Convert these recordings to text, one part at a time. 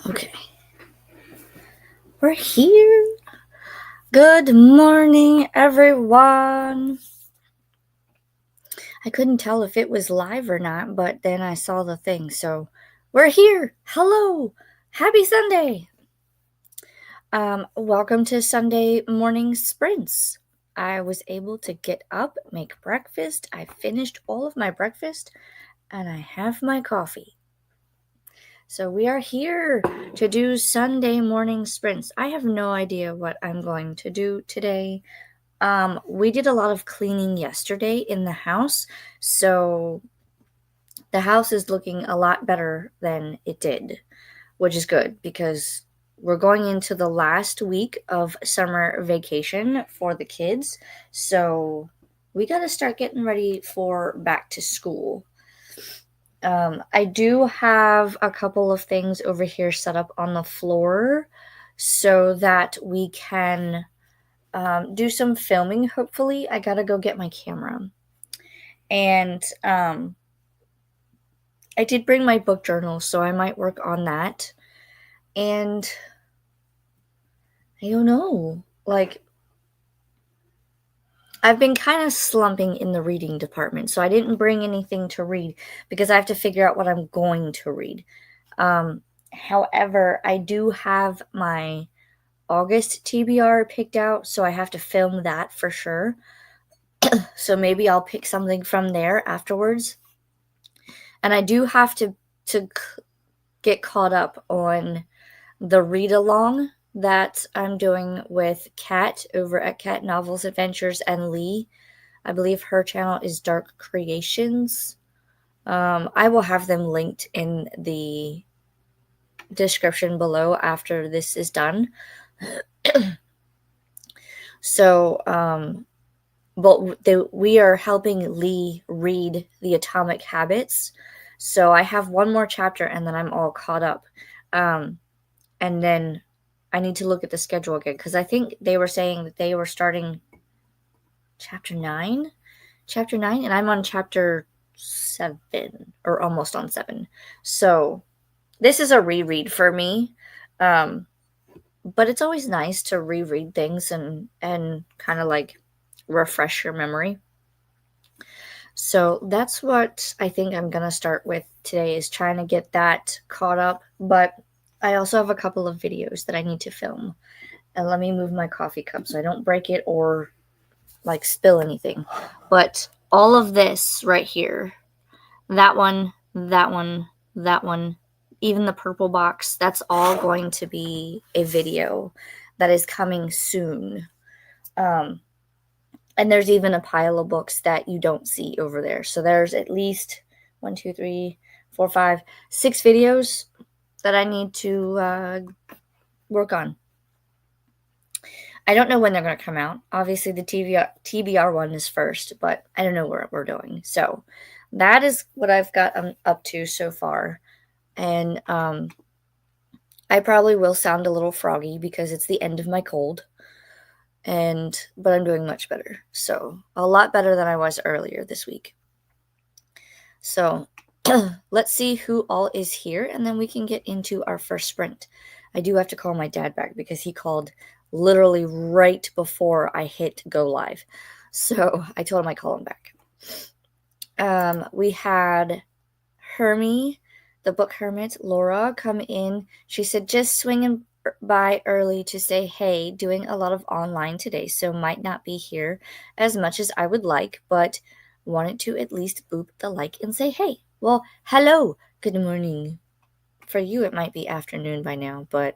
Okay. We're here. Good morning, everyone. I couldn't tell if it was live or not, but then I saw the thing, so we're here. Hello. Happy Sunday. Welcome to Sunday morning sprints. I was able to get up, make breakfast. I finished all of my breakfast, and I have my coffee. So we are here to do Sunday morning sprints. I have no idea what I'm going to do today. We did a lot of cleaning yesterday in the house, so the house is looking a lot better than it did, which is good because we're going into the last week of summer vacation for the kids, so we got to start getting ready for back to school. I do have a couple of things over here set up on the floor so that we can do some filming, hopefully. I gotta go get my camera. And I did bring my book journal, so I might work on that. And I don't know. I've been kind of slumping in the reading department, so I didn't bring anything to read because I have to figure out what I'm going to read. However, I do have my August TBR picked out, so I have to film that for sure. So maybe I'll pick something from there afterwards. And I do have to get caught up on the read along that I'm doing with Kat over at Kat Novels Adventures and Lee. I believe her channel is Dark Creations. I will have them linked in the description below after this is done. So, we are helping Lee read The Atomic Habits. So I have one more chapter and then I'm all caught up. And then I need to look at the schedule again because I think they were saying that they were starting chapter 9, and I'm on chapter 7 or almost on 7. So this is a reread for me. But it's always nice to reread things and kind of like refresh your memory. So that's what I think I'm going to start with today, is trying to get that caught up. But I also have a couple of videos that I need to film. And let me move my coffee cup so I don't break it or like spill anything. But all of this right here, that one, that one, that one, even the purple box, that's all going to be a video that is coming soon. And there's even a pile of books that you don't see over there. So there's at least 1, 2, 3, 4, 5, 6 videos that I need to work on. I don't know when they're going to come out. Obviously, the TBR one is first, but I don't know what we're doing. So that is what I've got up to so far. And I probably will sound a little froggy because it's the end of my cold. But I'm doing much better. So a lot better than I was earlier this week. So let's see who all is here, and then we can get into our first sprint. I do have to call my dad back because he called literally right before I hit go live. So I told him I'd call him back. We had Hermie, the book hermit, Laura, come in. She said, just swinging by early to say hey, doing a lot of online today, so might not be here as much as I would like, but wanted to at least boop the like and say hey. Well, hello, good morning. For you, it might be afternoon by now, but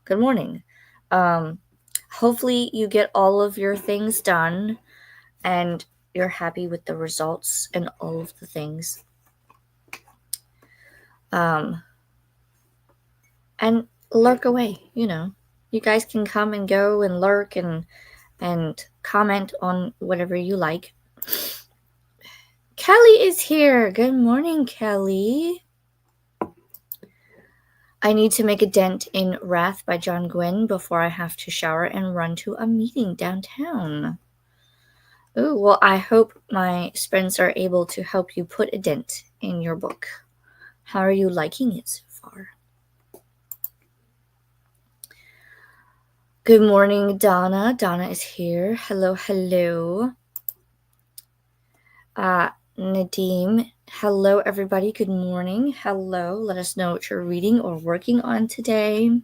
good morning. Hopefully you get all of your things done and you're happy with the results and all of the things. And lurk away, You guys can come and go and lurk and comment on whatever you like. Kelly is here. Good morning, Kelly. I need to make a dent in Wrath by John Gwynne before I have to shower and run to a meeting downtown. Ooh, well, I hope my sprints are able to help you put a dent in your book. How are you liking it so far? Good morning, Donna. Donna is here. Hello, hello. Nadim, hello, everybody. Good morning. Hello. Let us know what you're reading or working on today.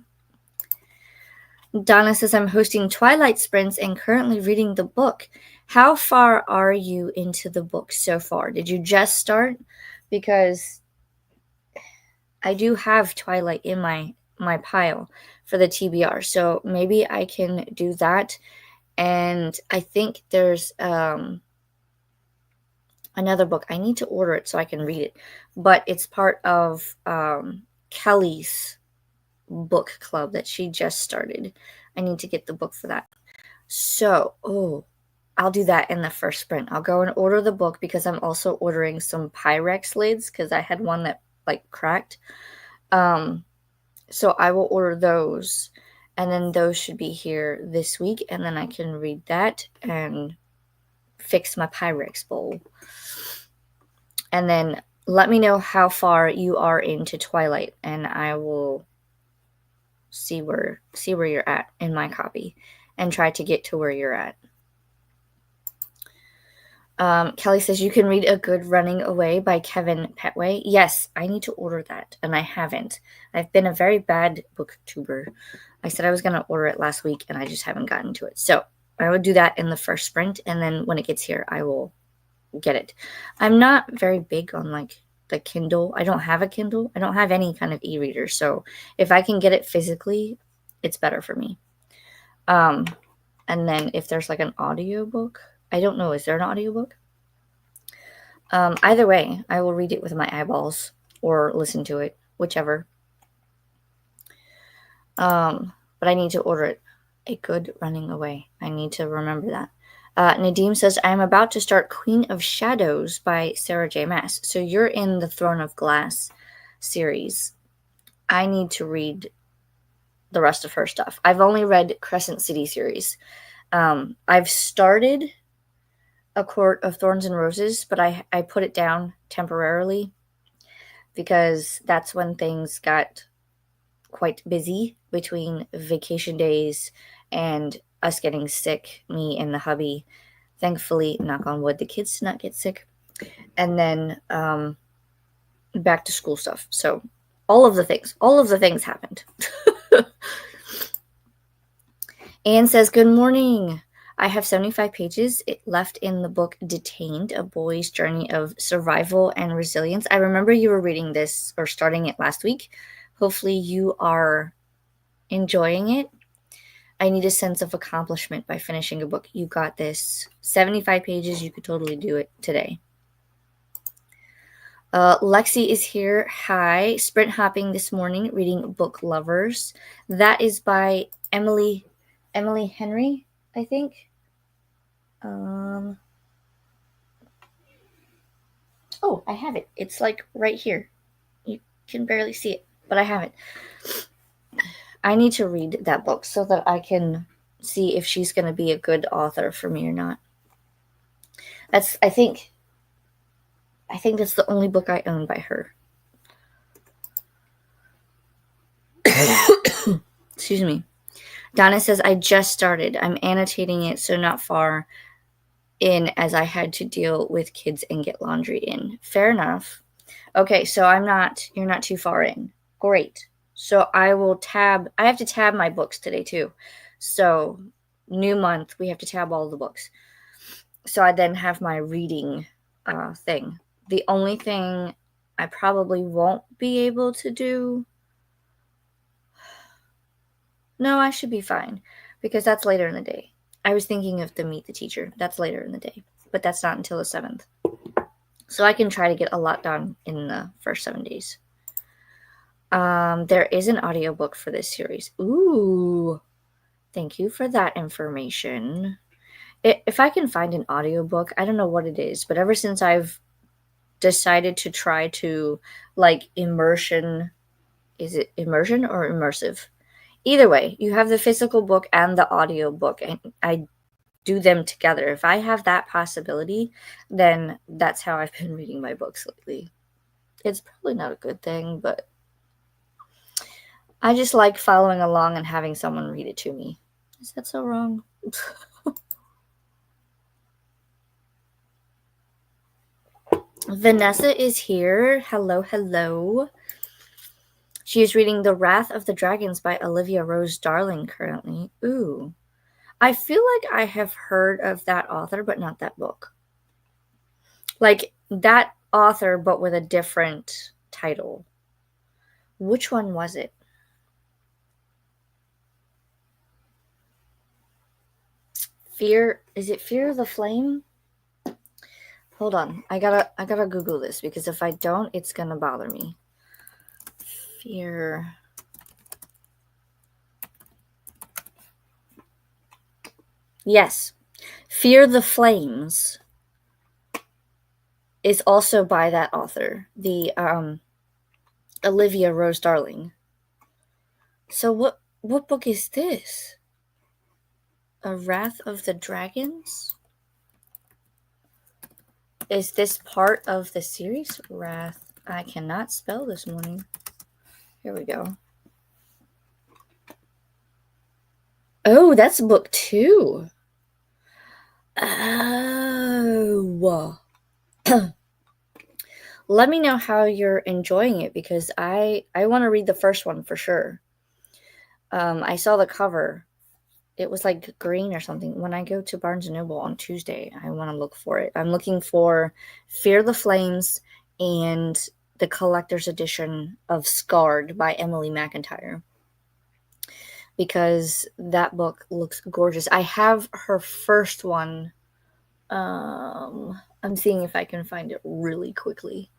Donna says, I'm hosting Twilight Sprints and currently reading the book. How far are you into the book so far? Did you just start? Because I do have Twilight in my pile for the TBR, so maybe I can do that. And I think there's another book. I need to order it so I can read it, but it's part of Kelly's book club that she just started. I need to get the book for that. So, I'll do that in the first sprint. I'll go and order the book because I'm also ordering some Pyrex lids because I had one that like cracked. So I will order those, and then those should be here this week, and then I can read that and fix my Pyrex bowl. And then let me know how far you are into Twilight, and I will see where you're at in my copy and try to get to where you're at. Kelly says, you can read A Good Running Away by Kevin Petway. Yes, I need to order that, and I haven't. I've been a very bad booktuber. I said I was going to order it last week, and I just haven't gotten to it. So I would do that in the first sprint, and then when it gets here, I will get it. I'm not very big on, like, the Kindle. I don't have a Kindle. I don't have any kind of e-reader, so if I can get it physically, it's better for me. And then if there's, like, an audiobook, I don't know. Is there an audiobook? Either way, I will read it with my eyeballs or listen to it, whichever. But I need to order it. A Good Running Away. I need to remember that. Nadim says, I'm about to start Queen of Shadows by Sarah J. Maas. So you're in the Throne of Glass series. I need to read the rest of her stuff. I've only read Crescent City series. I've started A Court of Thorns and Roses, but I put it down temporarily because that's when things got quite busy between vacation days and us getting sick, me and the hubby. Thankfully, knock on wood, the kids did not get sick. And then back to school stuff. So all of the things happened. Anne says, good morning. I have 75 pages left in the book Detained, A Boy's Journey of Survival and Resilience. I remember you were reading this or starting it last week. Hopefully you are enjoying it. I need a sense of accomplishment by finishing a book. You got this. 75 pages. You could totally do it today. Lexi is here. Hi. Sprint hopping this morning, reading Book Lovers. That is by Emily Henry, I think. Oh, I have it. It's like right here. You can barely see it, but I have it. I need to read that book so that I can see if she's going to be a good author for me or not. I think that's the only book I own by her. Excuse me. Donna says, I just started. I'm annotating it so not far in as I had to deal with kids and get laundry in. Fair enough. Okay, so you're not too far in. Great. So I have to tab my books today too. So new month, we have to tab all the books. So I then have my reading thing. The only thing I probably won't be able to do. No, I should be fine because that's later in the day. I was thinking of the Meet the Teacher. That's later in the day, but that's not until the 7th. So I can try to get a lot done in the first 7 days. There is an audiobook for this series. Ooh, thank you for that information. If I can find an audiobook, I don't know what it is, but ever since I've decided to try to like immersion, is it immersion or immersive? Either way, you have the physical book and the audio book, and I do them together. If I have that possibility, then that's how I've been reading my books lately. It's probably not a good thing, but I just like following along and having someone read it to me. Is that so wrong? Vanessa is here. Hello, hello. She is reading The Wrath of the Dragons by Olivia Rose Darling currently. Ooh. I feel like I have heard of that author, but not that book. Like that author, but with a different title. Which one was it? Is it Fear of the Flame? Hold on. I gotta Google this because if I don't, it's gonna bother me. Fear. Yes. Fear the Flames is also by that author, the Olivia Rose Darling. So what book is this? A Wrath of the Dragons? Is this part of the series? Wrath. I cannot spell this morning. Here we go. Oh, that's book 2. Oh. Let me know how you're enjoying it because I want to read the first one for sure. I saw the cover. It was like green or something. When I go to Barnes & Noble on Tuesday, I want to look for it. I'm looking for Fear the Flames and the collector's edition of Scarred by Emily McIntyre. Because that book looks gorgeous. I have her first one. I'm seeing if I can find it really quickly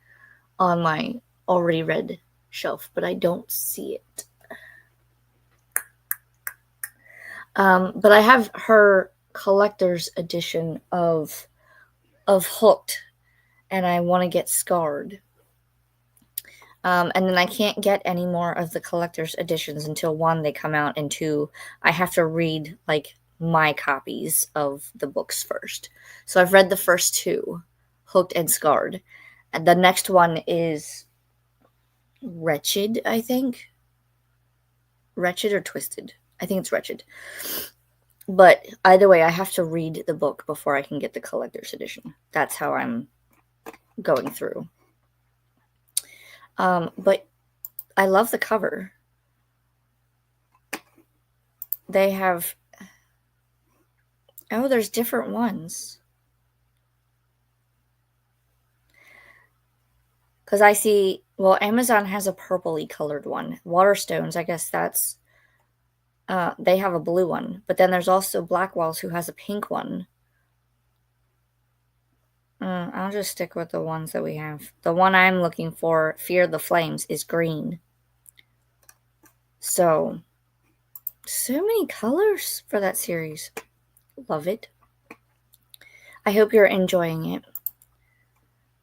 on my already read shelf, but I don't see it. But I have her collector's edition of Hooked, and I want to get Scarred. And then I can't get any more of the collector's editions until 1, they come out, and 2, I have to read like my copies of the books first. So I've read the first 2, Hooked and Scarred. And the next one is Wretched, I think. Wretched or Twisted. I think it's Wretched. But either way, I have to read the book before I can get the collector's edition. That's how I'm going through. But I love the cover. They have... Oh, there's different ones. Because I see... Well, Amazon has a purpley colored one. Waterstones, I guess that's... they have a blue one. But then there's also Blackwells who has a pink one. I'll just stick with the ones that we have. The one I'm looking for, Fear the Flames, is green. So many colors for that series. Love it. I hope you're enjoying it.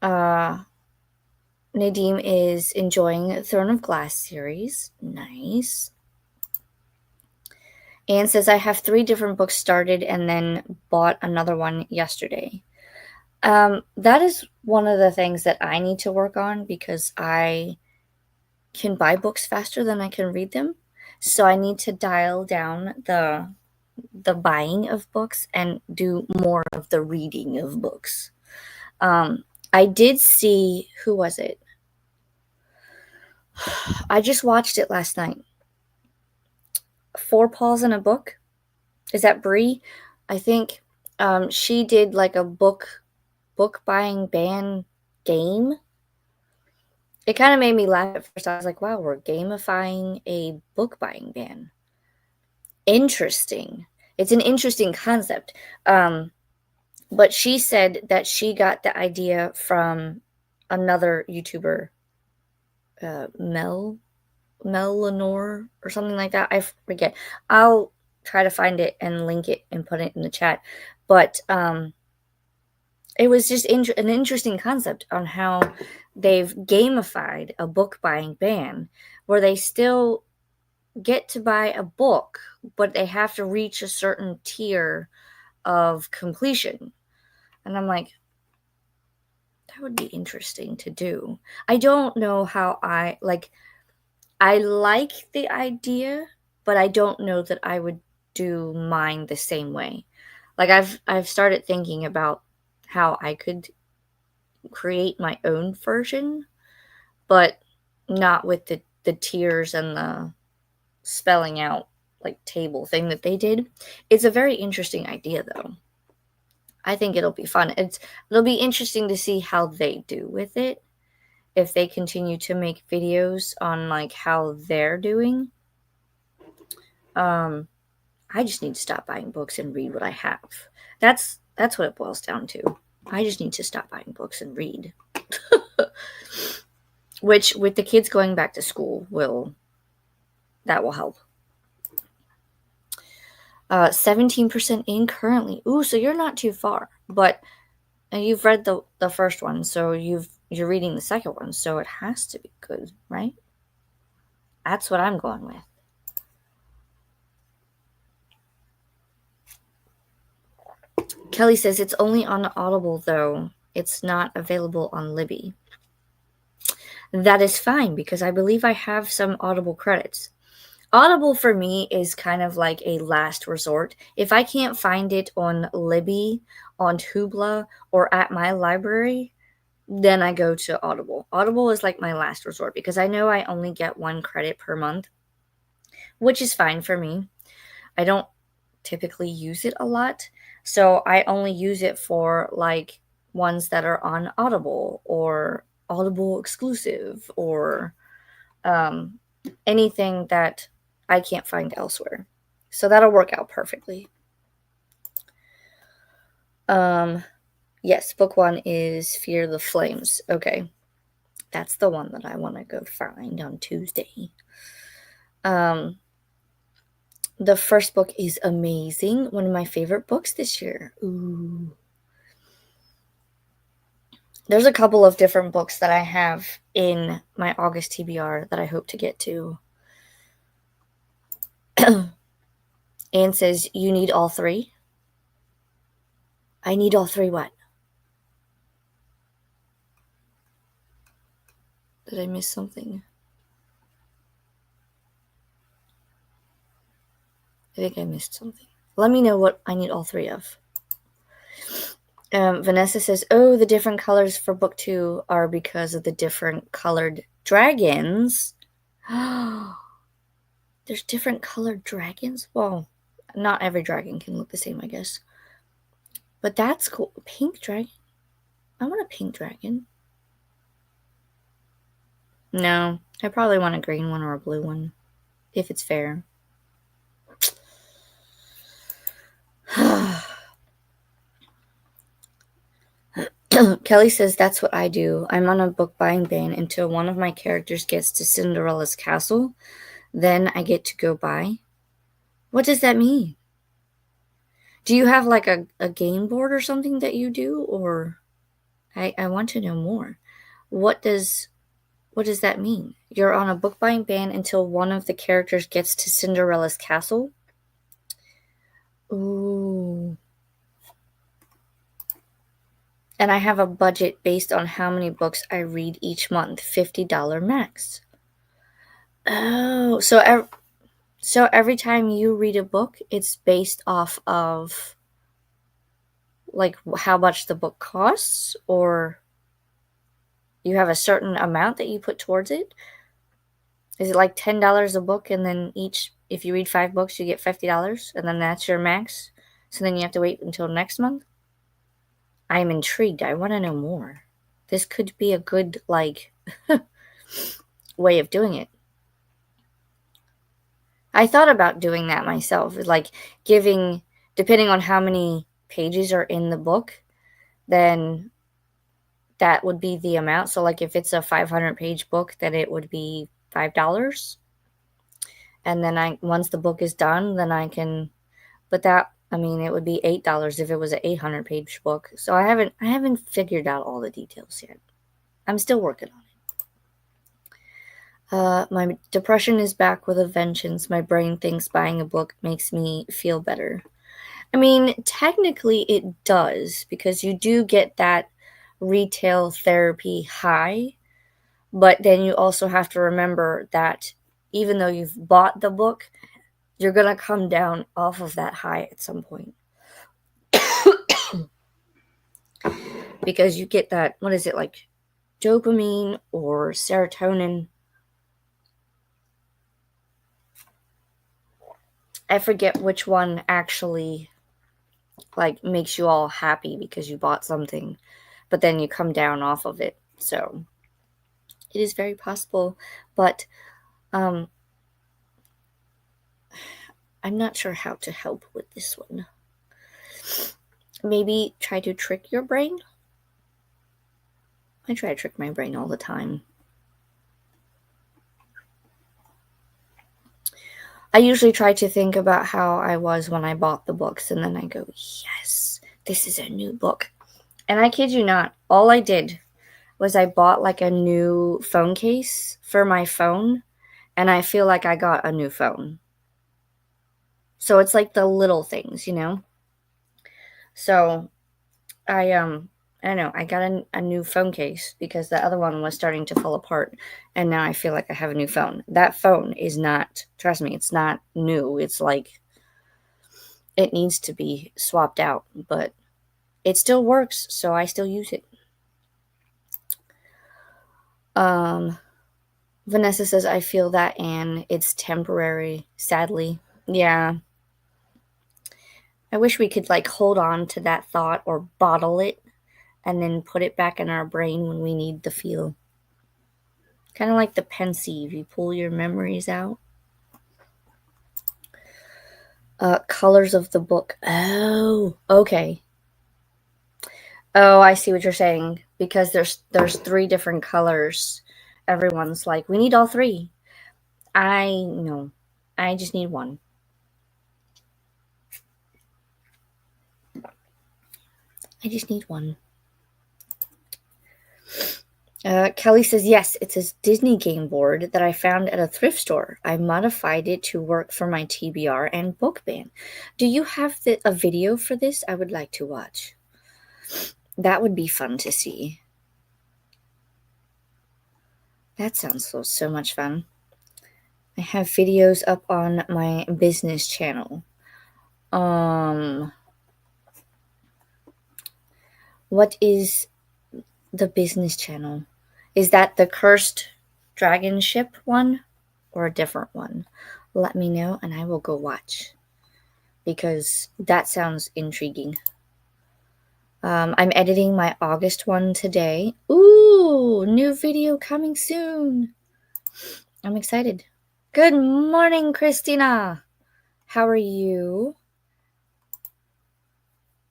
Nadim is enjoying Throne of Glass series. Nice. Anne says, I have 3 different books started and then bought another one yesterday. That is one of the things that I need to work on because I can buy books faster than I can read them. So I need to dial down the buying of books and do more of the reading of books. I did see, who was it? I just watched it last night. 4 Paws in a Book. Is that Brie? I think she did like a book buying ban game. It kind of made me laugh at first. I was like, wow, we're gamifying a book buying ban. Interesting. It's an interesting concept. But she said that she got the idea from another YouTuber, Mel Lenore or something like that. I forget. I'll try to find it and link it and put it in the chat. But it was just an interesting concept on how they've gamified a book buying ban where they still get to buy a book, but they have to reach a certain tier of completion. And I'm like, that would be interesting to do. I don't know how I like the idea, but I don't know that I would do mine the same way. Like I've started thinking about how I could create my own version, but not with the tiers and the spelling out like table thing that they did. It's a very interesting idea though. I think it'll be fun. It'll be interesting to see how they do with it. If they continue to make videos on like how they're doing. I just need to stop buying books and read what I have. That's what it boils down to. I just need to stop buying books and read. Which, with the kids going back to school, will help. 17% in currently. Ooh, so you're not too far. But you've read the first one, so you're reading the second one, so it has to be good, right? That's what I'm going with. Kelly says it's only on Audible, though. It's not available on Libby. That is fine, because I believe I have some Audible credits. Audible for me is kind of like a last resort. If I can't find it on Libby, on Hoopla, or at my library, then I go to Audible. Audible is like my last resort because I know I only get 1 credit per month, which is fine for me. I don't typically use it a lot, so I only use it for like ones that are on Audible or Audible exclusive or anything that I can't find elsewhere. So that'll work out perfectly. Yes, book 1 is Fear the Flames. Okay. That's the one that I want to go find on Tuesday. The first book is amazing. One of my favorite books this year. Ooh. There's a couple of different books that I have in my August TBR that I hope to get to. Anne says, you need all 3? I need all 3 what? Did I miss something? I think I missed something. Let me know what I need all 3 of. Vanessa says, oh, the different colors for book 2 are because of the different colored dragons. There's different colored dragons? Well, not every dragon can look the same, I guess. But that's cool. Pink dragon? I want a pink dragon. No, I probably want a green one or a blue one, if it's fair. Kelly says, that's what I do. I'm on a book buying ban until one of my characters gets to Cinderella's castle. Then I get to go buy. What does that mean? Do you have like a game board or something that you do? Or I want to know more. What does that mean? You're on a book buying ban until one of the characters gets to Cinderella's castle? Ooh. And I have a budget based on how many books I read each month. $50 max. Oh, so every time you read a book, it's based off of like how much the book costs, or you have a certain amount that you put towards it? Is it like $10 a book, and then if you read 5 books, you get $50, and then that's your max? So then you have to wait until next month? I'm intrigued. I want to know more. This could be a good, like, way of doing it. I thought about doing that myself, like depending on how many pages are in the book, then that would be the amount. So like if it's a 500-page book, then it would be $5. And then once the book is done, then I can, but it would be $8 if it was an 800-page book. So I haven't figured out all the details yet. I'm still working on it. My depression is back with a vengeance. My brain thinks buying a book makes me feel better. I mean, technically it does, because you do get that retail therapy high, but then you also have to remember that even though you've bought the book, you're going to come down off of that high at some point. Because you get that, what is it, like dopamine or serotonin? I forget which one actually like makes you all happy because you bought something, but then you come down off of it. So it is very possible, but I'm not sure how to help with this one. Maybe try to trick your brain. I try to trick my brain all the time. I usually try to think about how I was when I bought the books, and then I go, yes, this is a new book. And I kid you not, all I did was I bought like a new phone case for my phone, and I feel like I got a new phone. So it's like the little things, you know? So I don't know, I got a new phone case because the other one was starting to fall apart, and now I feel like I have a new phone. That phone is not, trust me, it's not new. It's like it needs to be swapped out, but it still works, so I still use it. Vanessa says, I feel that, Anne. It's temporary, sadly. Yeah. I wish we could like hold on to that thought or bottle it and then put it back in our brain when we need the feel. Kind of like the Pensieve. You pull your memories out. Colors of the book. Oh, okay. Oh, I see what you're saying. Because there's 3 different colors. Everyone's like, we need all 3. I know. I just need one. I just need one. Kelly says, yes, it's a Disney game board that I found at a thrift store. I modified it to work for my TBR and book ban. Do you have a video for this? I would like to watch. That would be fun to see. That sounds so much fun. I have videos up on my business channel. What is the business channel? Is that the Cursed Dragon Ship one or a different one? Let me know and I will go watch, because that sounds intriguing. I'm editing my August one today. Ooh, new video coming soon. I'm excited. Good morning, Christina. How are you?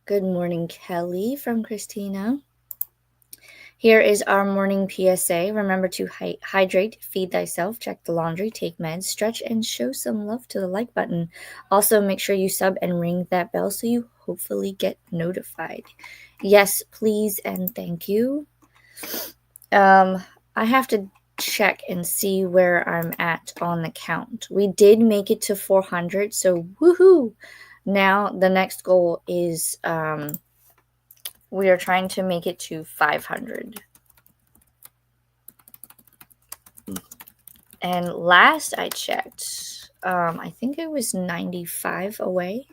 Good morning, Kelly from Christina. Here is our morning PSA. Remember to hydrate, feed thyself, check the laundry, take meds, stretch, and show some love to the like button. Also, make sure you sub and ring that bell so you hopefully get notified. Yes, please, and thank you. I have to check and see where I'm at on the count. We did make it to 400, so woohoo! Now the next goal is we are trying to make it to 500. And last I checked, I think it was 95 away.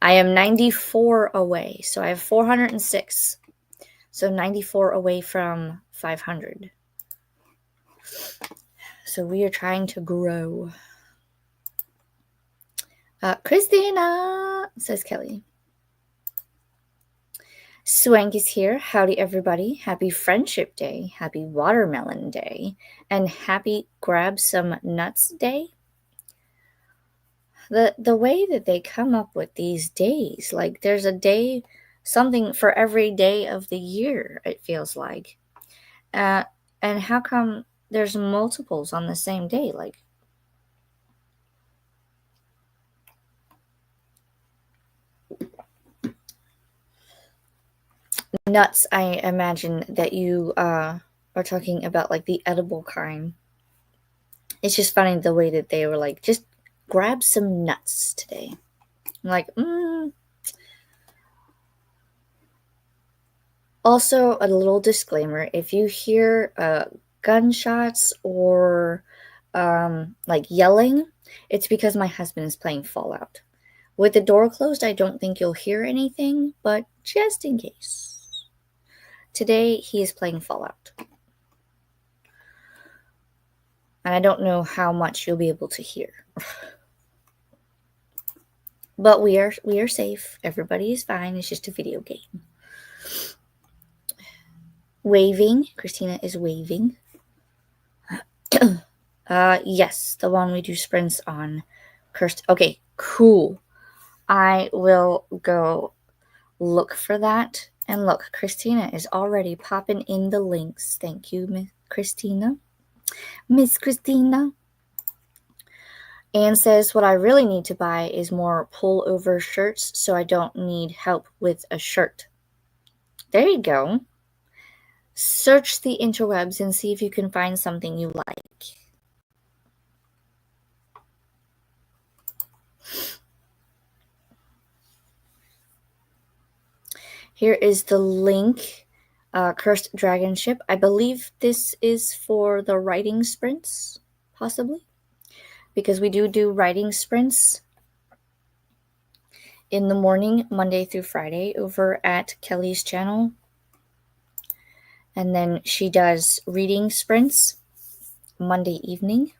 I am 94 away, so I have 406. So 94 away from 500. So we are trying to grow. Christina, says Kelly. Swank is here. Howdy, everybody. Happy Friendship Day. Happy Watermelon Day. And happy Grab Some Nuts Day. The way that they come up with these days, like there's a day, something for every day of the year, it feels like. And how come there's multiples on the same day? Like, nuts, I imagine that you are talking about like the edible kind. It's just funny the way that they were like, just grab some nuts today. I'm like, Also, a little disclaimer, if you hear gunshots or like yelling, It's because my husband is playing Fallout. With the door closed, I don't think you'll hear anything, but just in case. Today, he is playing Fallout. And I don't know how much you'll be able to hear. But we are safe. Everybody is fine. It's just a video game. Waving. Christina is waving. Yes, the one we do sprints on. Cursed. Okay, cool. I will go look for that. And look, Christina is already popping in the links. Thank you, Miss Christina. Miss Christina. Anne says, what I really need to buy is more pullover shirts so I don't need help with a shirt. There you go. Search the interwebs and see if you can find something you like. Here is the link, Cursed Dragon Ship. I believe this is for the writing sprints, possibly, because we do writing sprints in the morning, Monday through Friday, over at Kelly's channel. And then she does reading sprints Monday evening.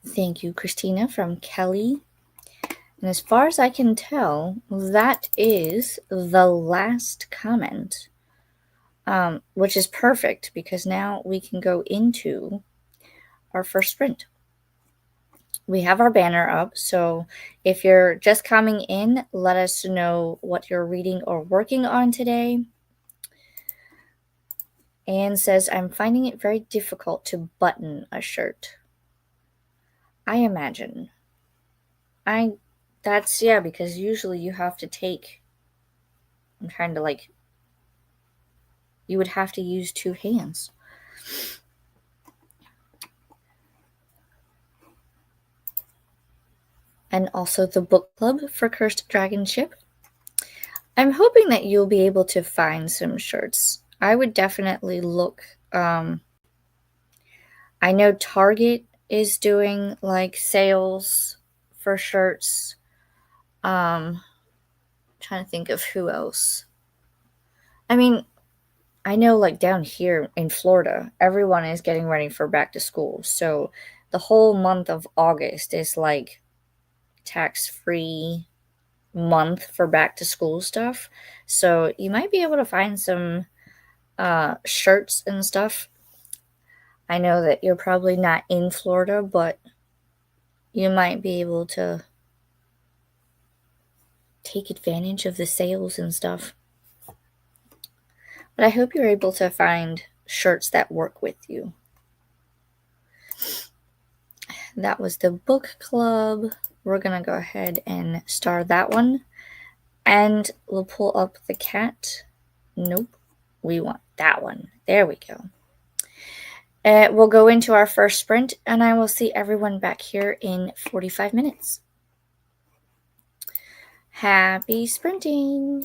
Thank you, Christina, from Kelly. And as far as I can tell, that is the last comment, which is perfect because now we can go into our first sprint. We have our banner up, so if you're just coming in, let us know what you're reading or working on today. Anne says, I'm finding it very difficult to button a shirt. I imagine. Because usually you have to take, I'm trying to you would have to use two hands. And also the book club for Cursed Dragon Ship. I'm hoping that you'll be able to find some shirts. I would definitely look. I know Target is doing sales for shirts. Trying to think of who else. I mean, I know down here in Florida, everyone is getting ready for back to school. So the whole month of August is tax-free month for back to school stuff. So you might be able to find some shirts and stuff. I know that you're probably not in Florida, but you might be able to take advantage of the sales and stuff. But I hope you're able to find shirts that work with you. That was the book club. We're going to go ahead and start that one. And we'll pull up the cat. Nope. We want that one. There we go. We'll go into our first sprint, and I will see everyone back here in 45 minutes. Happy sprinting!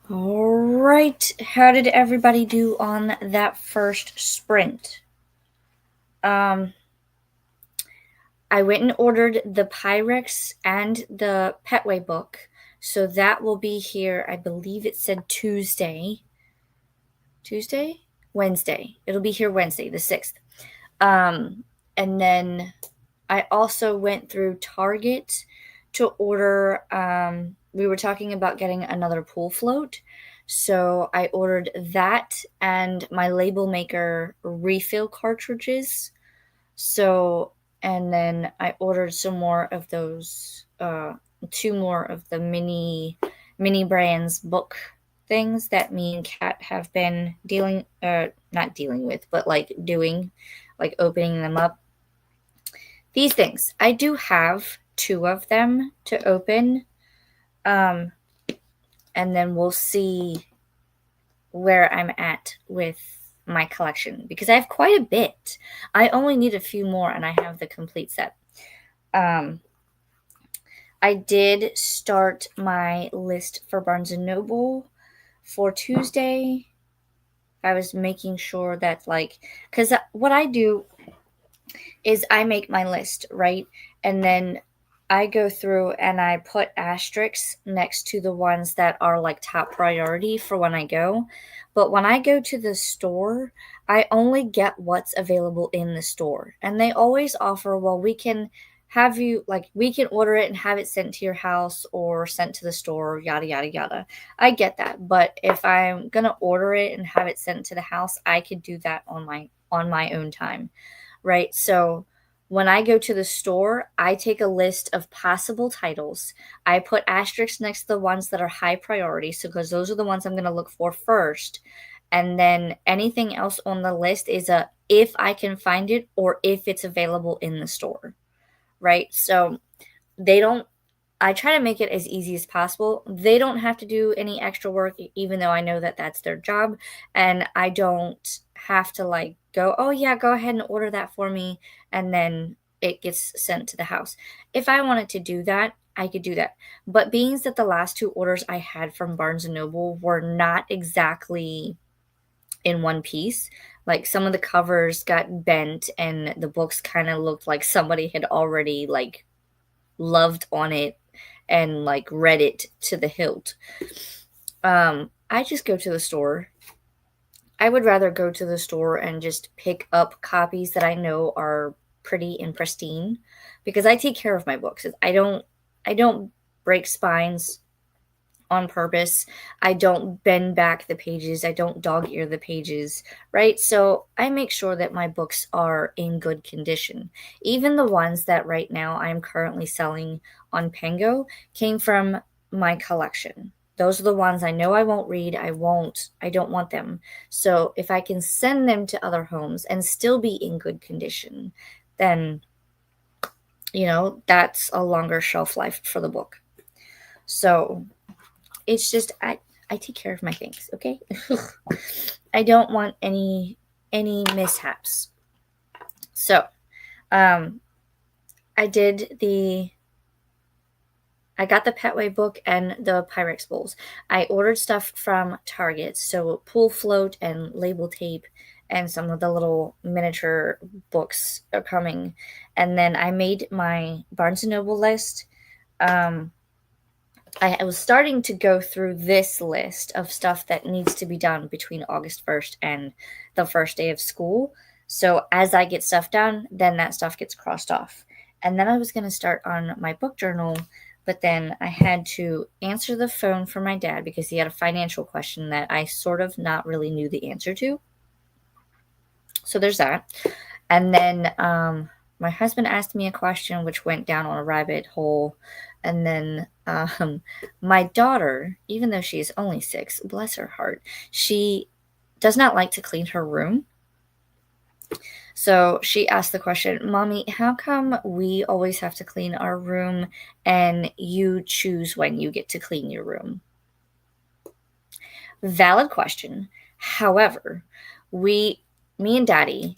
All right. How did everybody do on that first sprint? I went and ordered the Pyrex and the Petway book. So that will be here. I believe it said Tuesday. Wednesday. It'll be here Wednesday, the 6th. And then I also went through Target to order. We were talking about getting another pool float. So I ordered that and my label maker refill cartridges. So, and then I ordered some more of those, 2 more of the mini brands book things that me and Kat have been not dealing with, but like doing, like opening them up. These things, I do have 2 of them to open, and then we'll see where I'm at with my collection because I have quite a bit. I only need a few more and I have the complete set. I did start my list for Barnes & Noble for Tuesday. I was making sure that, like, because what I do is I make my list, right? And then I go through and I put asterisks next to the ones that are like top priority for when I go. But when I go to the store, I only get what's available in the store. And they always offer, well, we can have you, like, we can order it and have it sent to your house or sent to the store, yada, yada, yada. I get that. But if I'm going to order it and have it sent to the house, I could do that on my own time. Right? So when I go to the store, I take a list of possible titles. I put asterisks next to the ones that are high priority, so because those are the ones I'm going to look for first. And then anything else on the list is a if I can find it or if it's available in the store. Right? So they don't I try to make it as easy as possible. They don't have to do any extra work, even though I know that that's their job. And I don't have to like go, oh, yeah, go ahead and order that for me. And then it gets sent to the house. If I wanted to do that, I could do that. But being that the last 2 orders I had from Barnes & Noble were not exactly in one piece, like some of the covers got bent and the books kind of looked like somebody had already like loved on it and like read it to the hilt. I just go to the store. I would rather go to the store and just pick up copies that I know are pretty and pristine because I take care of my books. I don't break spines on purpose. I don't bend back the pages. I don't dog ear the pages, right? So I make sure that my books are in good condition. Even the ones that right now I'm currently selling on Pengo came from my collection. Those are the ones I know I won't read. I don't want them. So if I can send them to other homes and still be in good condition, then, that's a longer shelf life for the book. So it's just I take care of my things, okay? I don't want any mishaps. So, I got the Petway book and the Pyrex bowls. I ordered stuff from Target, so pool float and label tape and some of the little miniature books are coming. And then I made my Barnes & Noble list. I was starting to go through this list of stuff that needs to be done between August 1st and the first day of school. So as I get stuff done, then that stuff gets crossed off. And then I was going to start on my book journal, but then I had to answer the phone for my dad because he had a financial question that I sort of not really knew the answer to. So there's that. And then my husband asked me a question which went down on a rabbit hole. And then my daughter, even though she is only 6, bless her heart, she does not like to clean her room. So she asked the question, Mommy, how come we always have to clean our room and you choose when you get to clean your room? Valid question. However, me and Daddy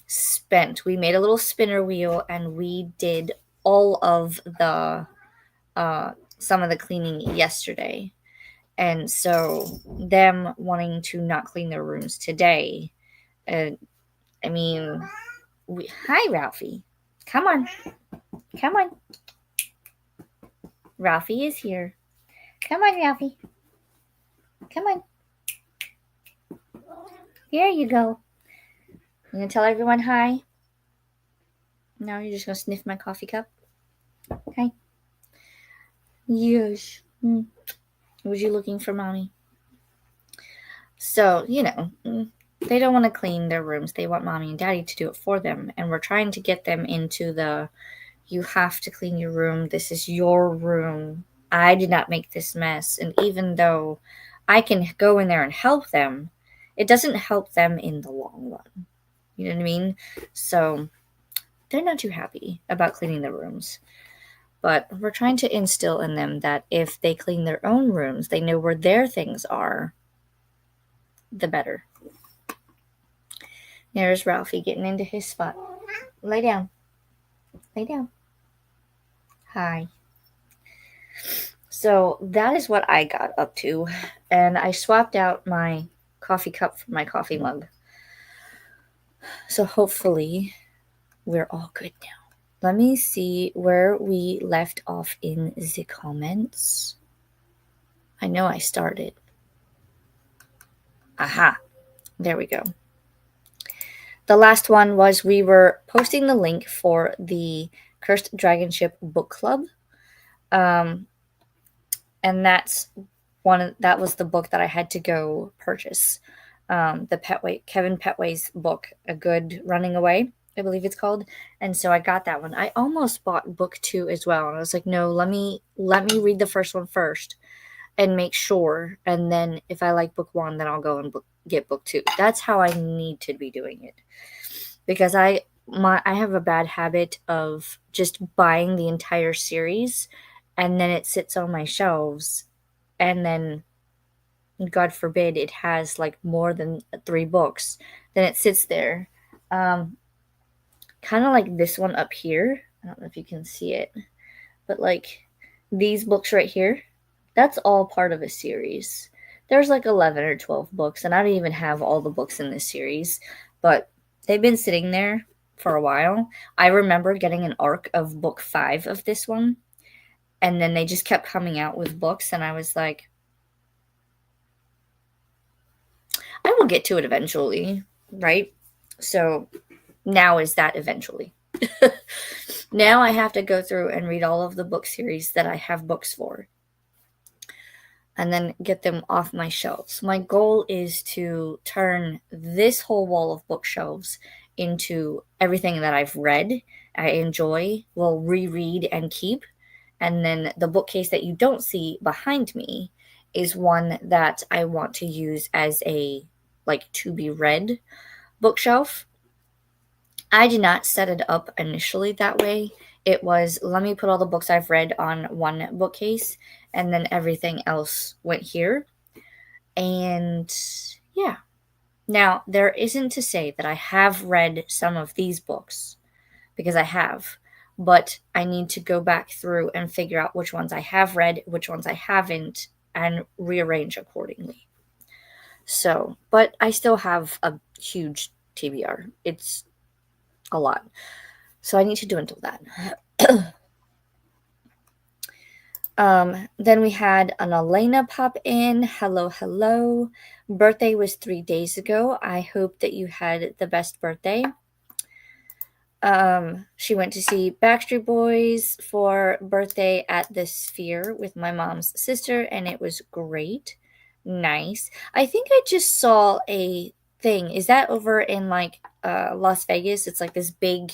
we made a little spinner wheel and we did all of the some of the cleaning yesterday. And so them wanting to not clean their rooms today, I mean, hi, Ralphie. Come on. Come on. Ralphie is here. Come on, Ralphie. Come on. There you go. You gonna tell everyone hi? No, you're just gonna sniff my coffee cup? Okay. Yes. Was you looking for mommy? So, they don't want to clean their rooms. They want mommy and daddy to do it for them. And we're trying to get them into you have to clean your room. This is your room. I did not make this mess. And even though I can go in there and help them, it doesn't help them in the long run. You know what I mean? So they're not too happy about cleaning their rooms. But we're trying to instill in them that if they clean their own rooms, they know where their things are, the better. There's Ralphie getting into his spot. Lay down. Lay down. Hi. So that is what I got up to. And I swapped out my coffee cup for my coffee mug. So hopefully we're all good now. Let me see where we left off in the comments. I know I started. Aha. There we go. The last one was we were posting the link for the Cursed Dragon Ship book club. And that was the book that I had to go purchase. The Kevin Petway's book, A Good Running Away, I believe it's called. And so I got that one. I almost bought book 2 as well. And I was like, no, let me read the first one first and make sure. And then if I like book 1, then I'll go and get book 2. That's how I need to be doing it. Because I have a bad habit of just buying the entire series and then it sits on my shelves and then God forbid it has like more than 3 books, then it sits there. Kind of like this one up here. I don't know if you can see it, but like these books right here, that's all part of a series. There's like 11 or 12 books, and I don't even have all the books in this series, but they've been sitting there for a while. I remember getting an arc of book 5 of this one, and then they just kept coming out with books, and I was like, I will get to it eventually, right? So now is that eventually. Now I have to go through and read all of the book series that I have books for and then get them off my shelves. My goal is to turn this whole wall of bookshelves into everything that I've read, I enjoy, will reread and keep. And then the bookcase that you don't see behind me is one that I want to use as a to be read bookshelf. I did not set it up initially that way. It was, let me put all the books I've read on one bookcase, and then everything else went here. And yeah. Now, there isn't to say that I have read some of these books, because I have, but I need to go back through and figure out which ones I have read, which ones I haven't, and rearrange accordingly. So, but I still have a huge TBR. It's a lot. So I need to dwindle that. Then we had an Elena pop in. Hello, hello. Birthday was 3 days ago. I hope that you had the best birthday. She went to see Backstreet Boys for birthday at the Sphere with my mom's sister, and it was great. Nice. I think I just saw a thing. Is that over in Las Vegas? It's like this big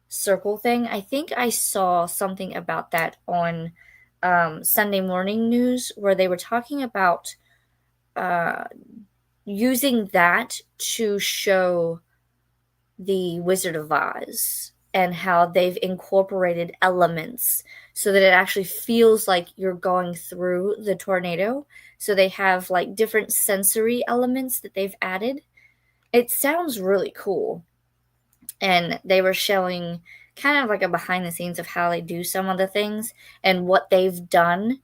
circle thing. I think I saw something about that on Sunday morning news where they were talking about using that to show the Wizard of Oz and how they've incorporated elements so that it actually feels like you're going through the tornado. So they have different sensory elements that they've added. It sounds really cool. And they were showing kind of like a behind the scenes of how they do some of the things and what they've done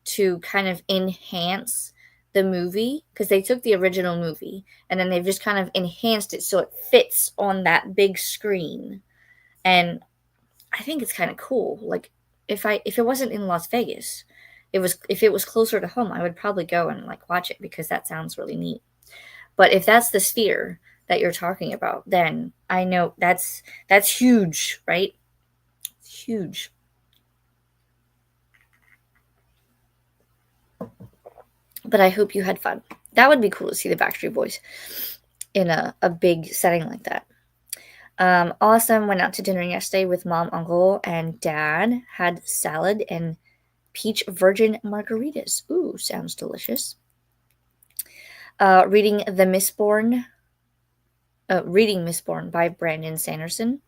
to kind of enhance the movie, because they took the original movie and then they've just kind of enhanced it so it fits on that big screen. And I think it's kind of cool. Like if it wasn't in Las Vegas, if it was closer to home, I would probably go and like watch it because that sounds really neat. But if that's the sphere that you're talking about, then I know that's huge, right? It's huge. But I hope you had fun. That would be cool to see the Backstreet Boys in a big setting like that. Awesome. Went out to dinner yesterday with mom, uncle, and dad. Had salad and peach virgin margaritas. Ooh, sounds delicious. Reading Mistborn by Brandon Sanderson.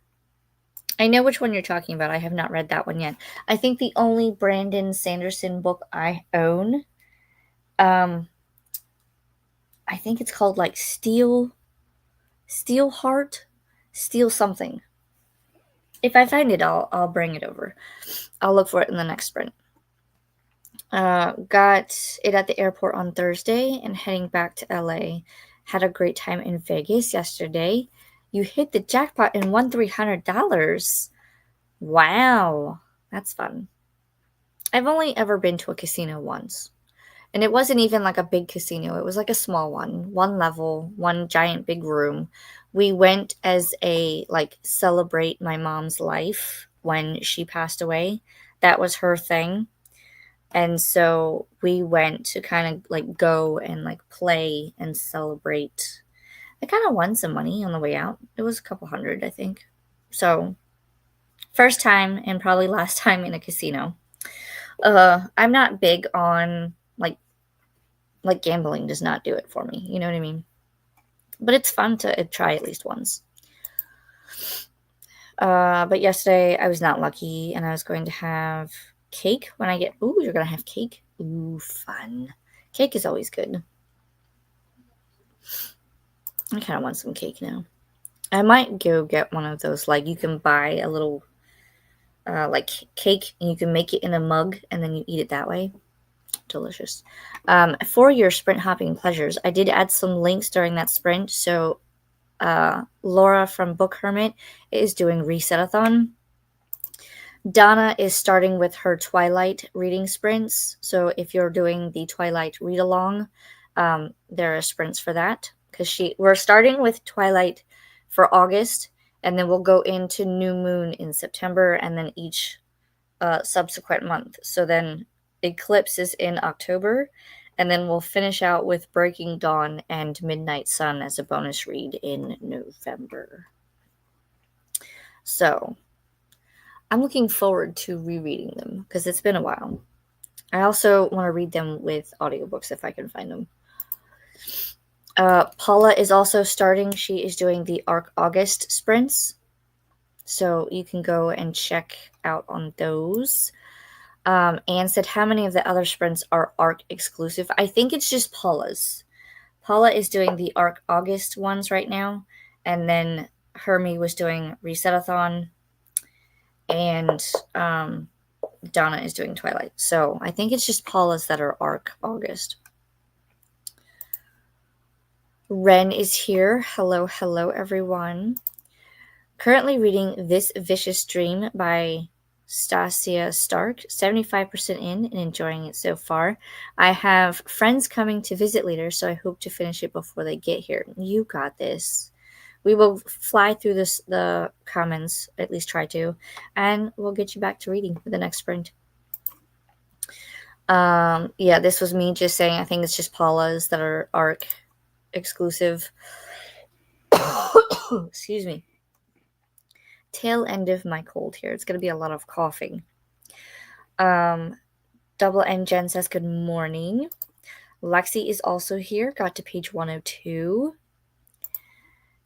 I know which one you're talking about. I have not read that one yet. I think the only Brandon Sanderson book I own, I think it's called like Steel Heart, Steel something. If I find it, I'll bring it over. I'll look for it in the next sprint. Got it at the airport on Thursday and heading back to LA. Had a great time in Vegas yesterday. You hit the jackpot and won $300. Wow, that's fun. I've only ever been to a casino once. And it wasn't even like a big casino. It was like a small one level, one giant big room. We went as a like celebrate my mom's life when she passed away. That was her thing. And so we went to kind of like go and like play and celebrate. I kind of won some money on the way out. It was a couple hundred, I think. So, first time and probably last time in a casino. I'm not big on like gambling does not do it for me. You know what I mean? But it's fun to try at least once. But yesterday I was not lucky and I was going to have cake when I get. Ooh, you're going to have cake? Ooh, fun. Cake is always good. I kind of want some cake now. I might go get one of those. Like, you can buy a little, like, cake and you can make it in a mug and then you eat it that way. Delicious. For your sprint hopping pleasures, I did add some links during that sprint. So, Laura from Book Hermit is doing Resetathon. Donna is starting with her Twilight reading sprints. So if you're doing the Twilight read along, there are sprints for that. Because we're starting with Twilight for August, and then we'll go into New Moon in September, and then each subsequent month. So then Eclipse is in October, and then we'll finish out with Breaking Dawn and Midnight Sun as a bonus read in November. So I'm looking forward to rereading them because it's been a while. I also want to read them with audiobooks if I can find them. Paula is also starting. She is doing the ARC August sprints. So you can go and check out on those. Anne said, how many of the other sprints are ARC exclusive? I think it's just Paula's. Paula is doing the ARC August ones right now. And then Hermie was doing Resetathon. And Donna is doing Twilight. So I think it's just Paula's that are ARC August. Ren is here. Hello, hello, everyone. Currently reading This Vicious Dream by Stasia Stark. 75% in and enjoying it so far. I have friends coming to visit later, so I hope to finish it before they get here. You got this. We will fly through the comments, at least try to, and we'll get you back to reading for the next sprint. Yeah, this was me just saying I think it's just Paula's that are ARC exclusive. Excuse me. Tail end of my cold here. It's going to be a lot of coughing. Double N Jen says good morning. Lexi is also here. Got to page 102.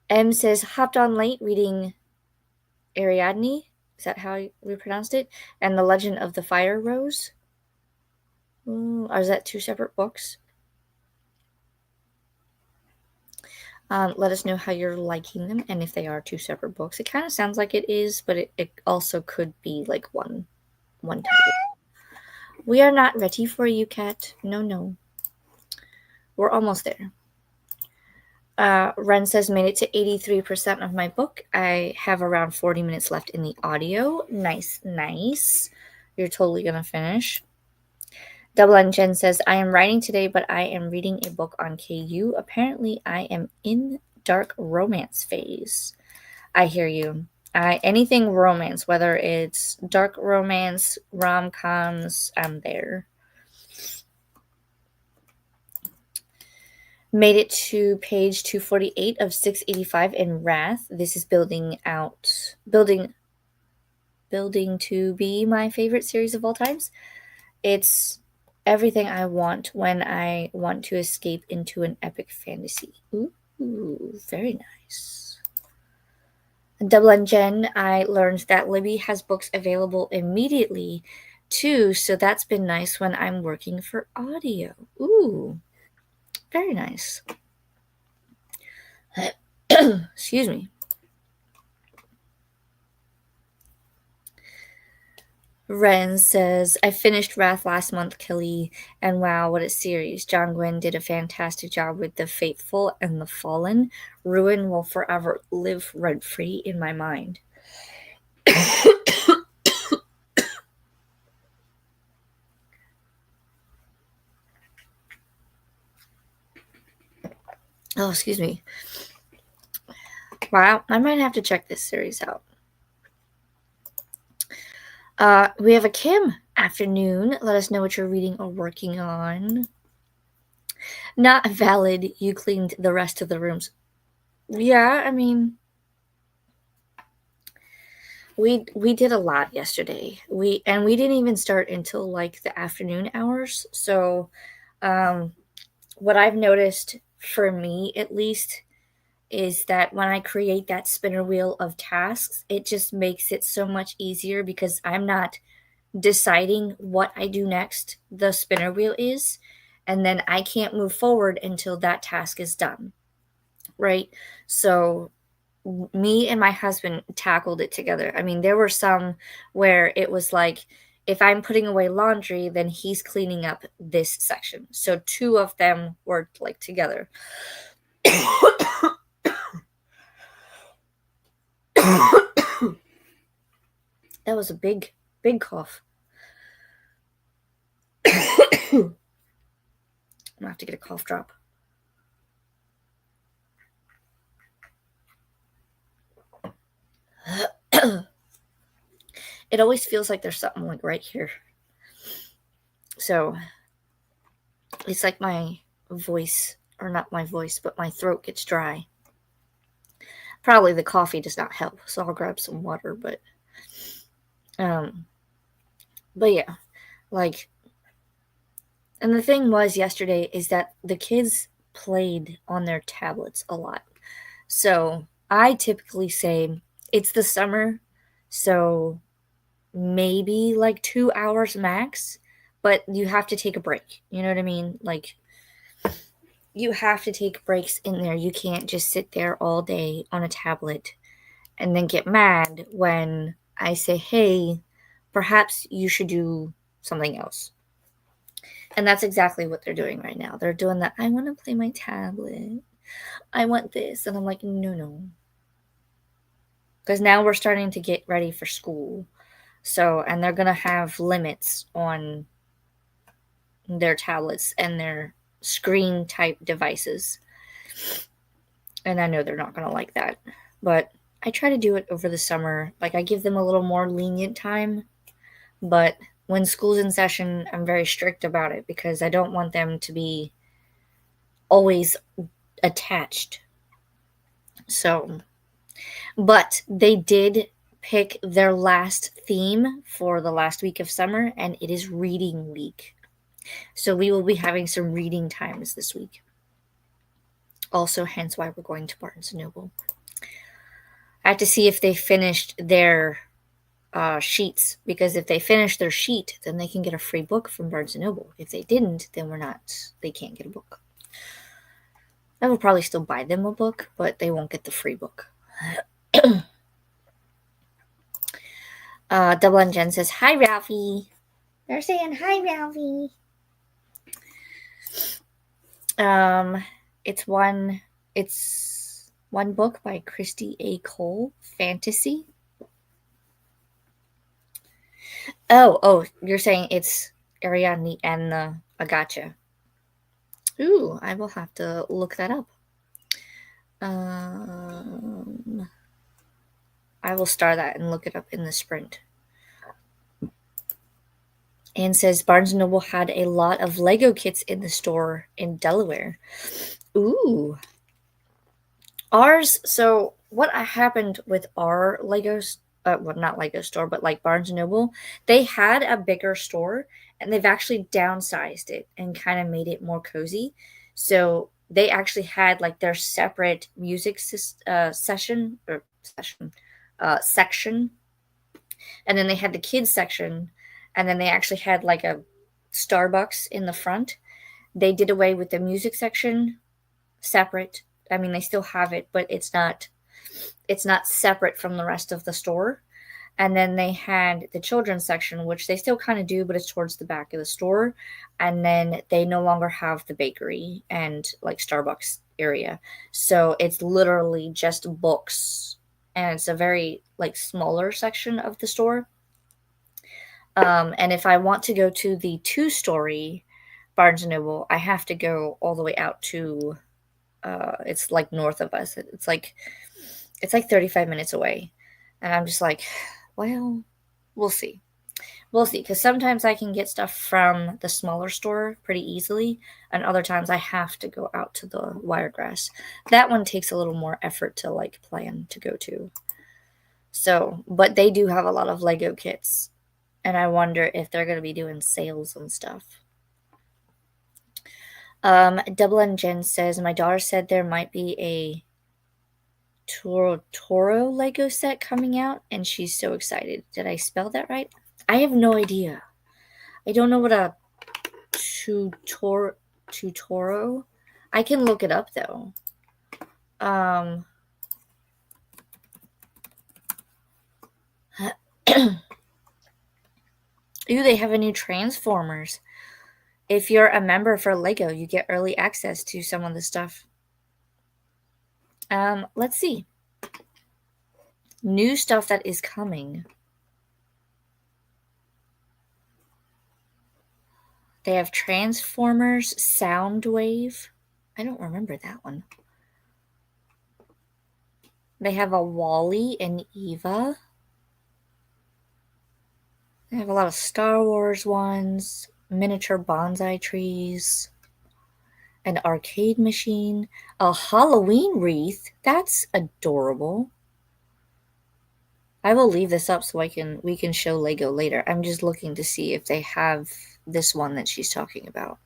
M says hopped on late reading Ariadne. Is that how we pronounced it? And The Legend of the Fire Rose. Are that two separate books? Let us know how you're liking them and if they are two separate books. It kind of sounds like it is, but it also could be like one title. We are not ready for you, Cat. No. We're almost there. Ren says, made it to 83% of my book. I have around 40 minutes left in the audio. Nice. You're totally going to finish. Double N Jen says, I am writing today, but I am reading a book on KU. Apparently, I am in dark romance phase. I hear you. Anything romance, whether it's dark romance, rom-coms, I'm there. Made it to page 248 of 685 in Wrath. This is building to be my favorite series of all times. It's everything I want when I want to escape into an epic fantasy. Ooh, very nice. Double N Jen, I learned that Libby has books available immediately too, so that's been nice when I'm working for audio. Ooh, very nice. Excuse me. Ren says, I finished Wrath last month, Kelly, and wow, what a series. John Gwynne did a fantastic job with the Faithful and the Fallen. Ruin will forever live rent-free in my mind. Oh, excuse me. Wow, I might have to check this series out. We have a Kim afternoon. Let us know what you're reading or working on. Not valid. You cleaned the rest of the rooms. Yeah, I mean, we did a lot yesterday. We didn't even start until like the afternoon hours. So, what I've noticed for me at least is that when I create that spinner wheel of tasks, it just makes it so much easier because I'm not deciding what I do next. The spinner wheel is, and then I can't move forward until that task is done. Right? So me and my husband tackled it together. I mean, there were some where it was like, if I'm putting away laundry, then he's cleaning up this section. So two of them worked like together. That was a big cough. I'm gonna have to get a cough drop. It always feels like there's something like right here. So it's like my voice, or not my voice, but my throat gets dry. Probably the coffee does not help, so I'll grab some water, but yeah, like, and the thing was yesterday is that the kids played on their tablets a lot. So I typically say it's the summer, so maybe like 2 hours max, but you have to take a break. You know what I mean? Like, you have to take breaks in there. You can't just sit there all day on a tablet and then get mad when I say, hey, perhaps you should do something else. And that's exactly what they're doing right now. They're doing that, I want to play my tablet. I want this. And I'm like, no. Because now we're starting to get ready for school. So, and they're going to have limits on their tablets and their screen type devices. And I know they're not going to like that. But I try to do it over the summer. Like, I give them a little more lenient time. But when school's in session, I'm very strict about it because I don't want them to be always attached. So, but they did pick their last theme for the last week of summer, and it is reading week. So we will be having some reading times this week. Also, hence why we're going to Barnes & Noble. I have to see if they finished their sheets, because if they finish their sheet, then they can get a free book from Barnes & Noble. If they didn't, then they can't get a book. I will probably still buy them a book, but they won't get the free book. Double N Jen says, hi, Ralphie. They're saying hi, Ralphie. It's one book by Christy A. Cole, fantasy. Oh, you're saying it's Ariadne and the Agacha. Ooh, I will have to look that up. I will star that and look it up in the sprint. Anne says Barnes & Noble had a lot of Lego kits in the store in Delaware. Ooh. Ours, so what happened with our Legos, well, not Lego store, but like Barnes & Noble, they had a bigger store and they've actually downsized it and kind of made it more cozy. So they actually had like their separate music section, and then they had the kids section, and then they actually had like a Starbucks in the front. They did away with the music section separate. I mean, they still have it, but it's not separate from the rest of the store. And then they had the children's section, which they still kind of do, but it's towards the back of the store. And then they no longer have the bakery and like Starbucks area. So it's literally just books. And it's a very like smaller section of the store. And if I want to go to the 2-story Barnes & Noble, I have to go all the way out to, it's like north of us. It's like 35 minutes away. And I'm just like, well, we'll see. We'll see. Because sometimes I can get stuff from the smaller store pretty easily. And other times I have to go out to the Wiregrass. That one takes a little more effort to like plan to go to. So, but they do have a lot of Lego kits. And I wonder if they're going to be doing sales and stuff. Double N Jen says, my daughter said there might be a Toro Lego set coming out, and she's so excited. Did I spell that right? I have no idea. I don't know what a Tutoro. I can look it up though. Ooh, they have a new Transformers. If you're a member for Lego, you get early access to some of the stuff. Let's see. New stuff that is coming. They have Transformers Soundwave. I don't remember that one. They have a Wally and Eva. They have a lot of Star Wars ones, miniature bonsai trees, an arcade machine, a Halloween wreath. That's adorable. I will leave this up so we can show Lego later. I'm just looking to see if they have this one that she's talking about.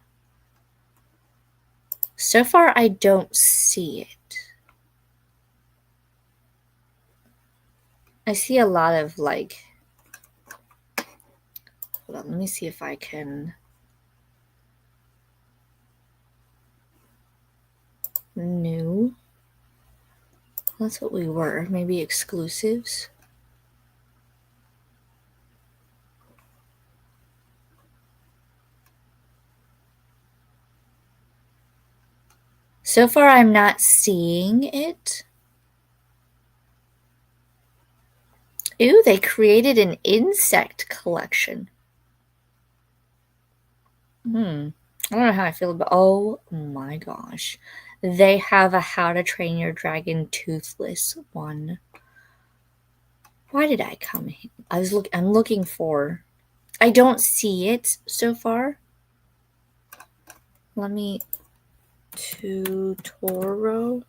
So far, I don't see it. I see a lot of like, hold on, let me see if I can. New. That's what we were. Maybe exclusives. So far, I'm not seeing it. Ooh, they created an insect collection. I don't know how I feel about. Oh my gosh, they have a How to Train Your Dragon Toothless one. Why did I come here? I'm looking for. I don't see it so far. Let me. Toro.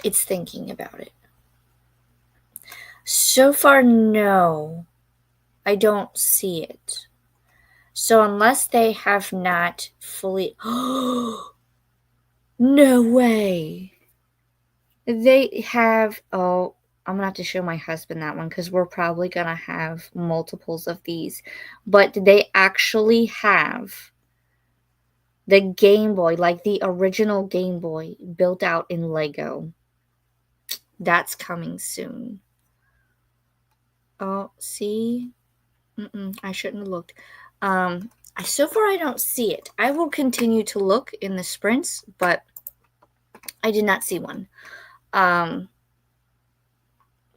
It's thinking about it. So far, no. I don't see it. So unless they have not fully... No way! They have... Oh, I'm going to have to show my husband that one because we're probably going to have multiples of these. But they actually have the Game Boy, like the original Game Boy, built out in Lego. That's coming soon. Oh, see? I shouldn't have looked. So far I don't see it. I will continue to look in the sprints, but I did not see one. I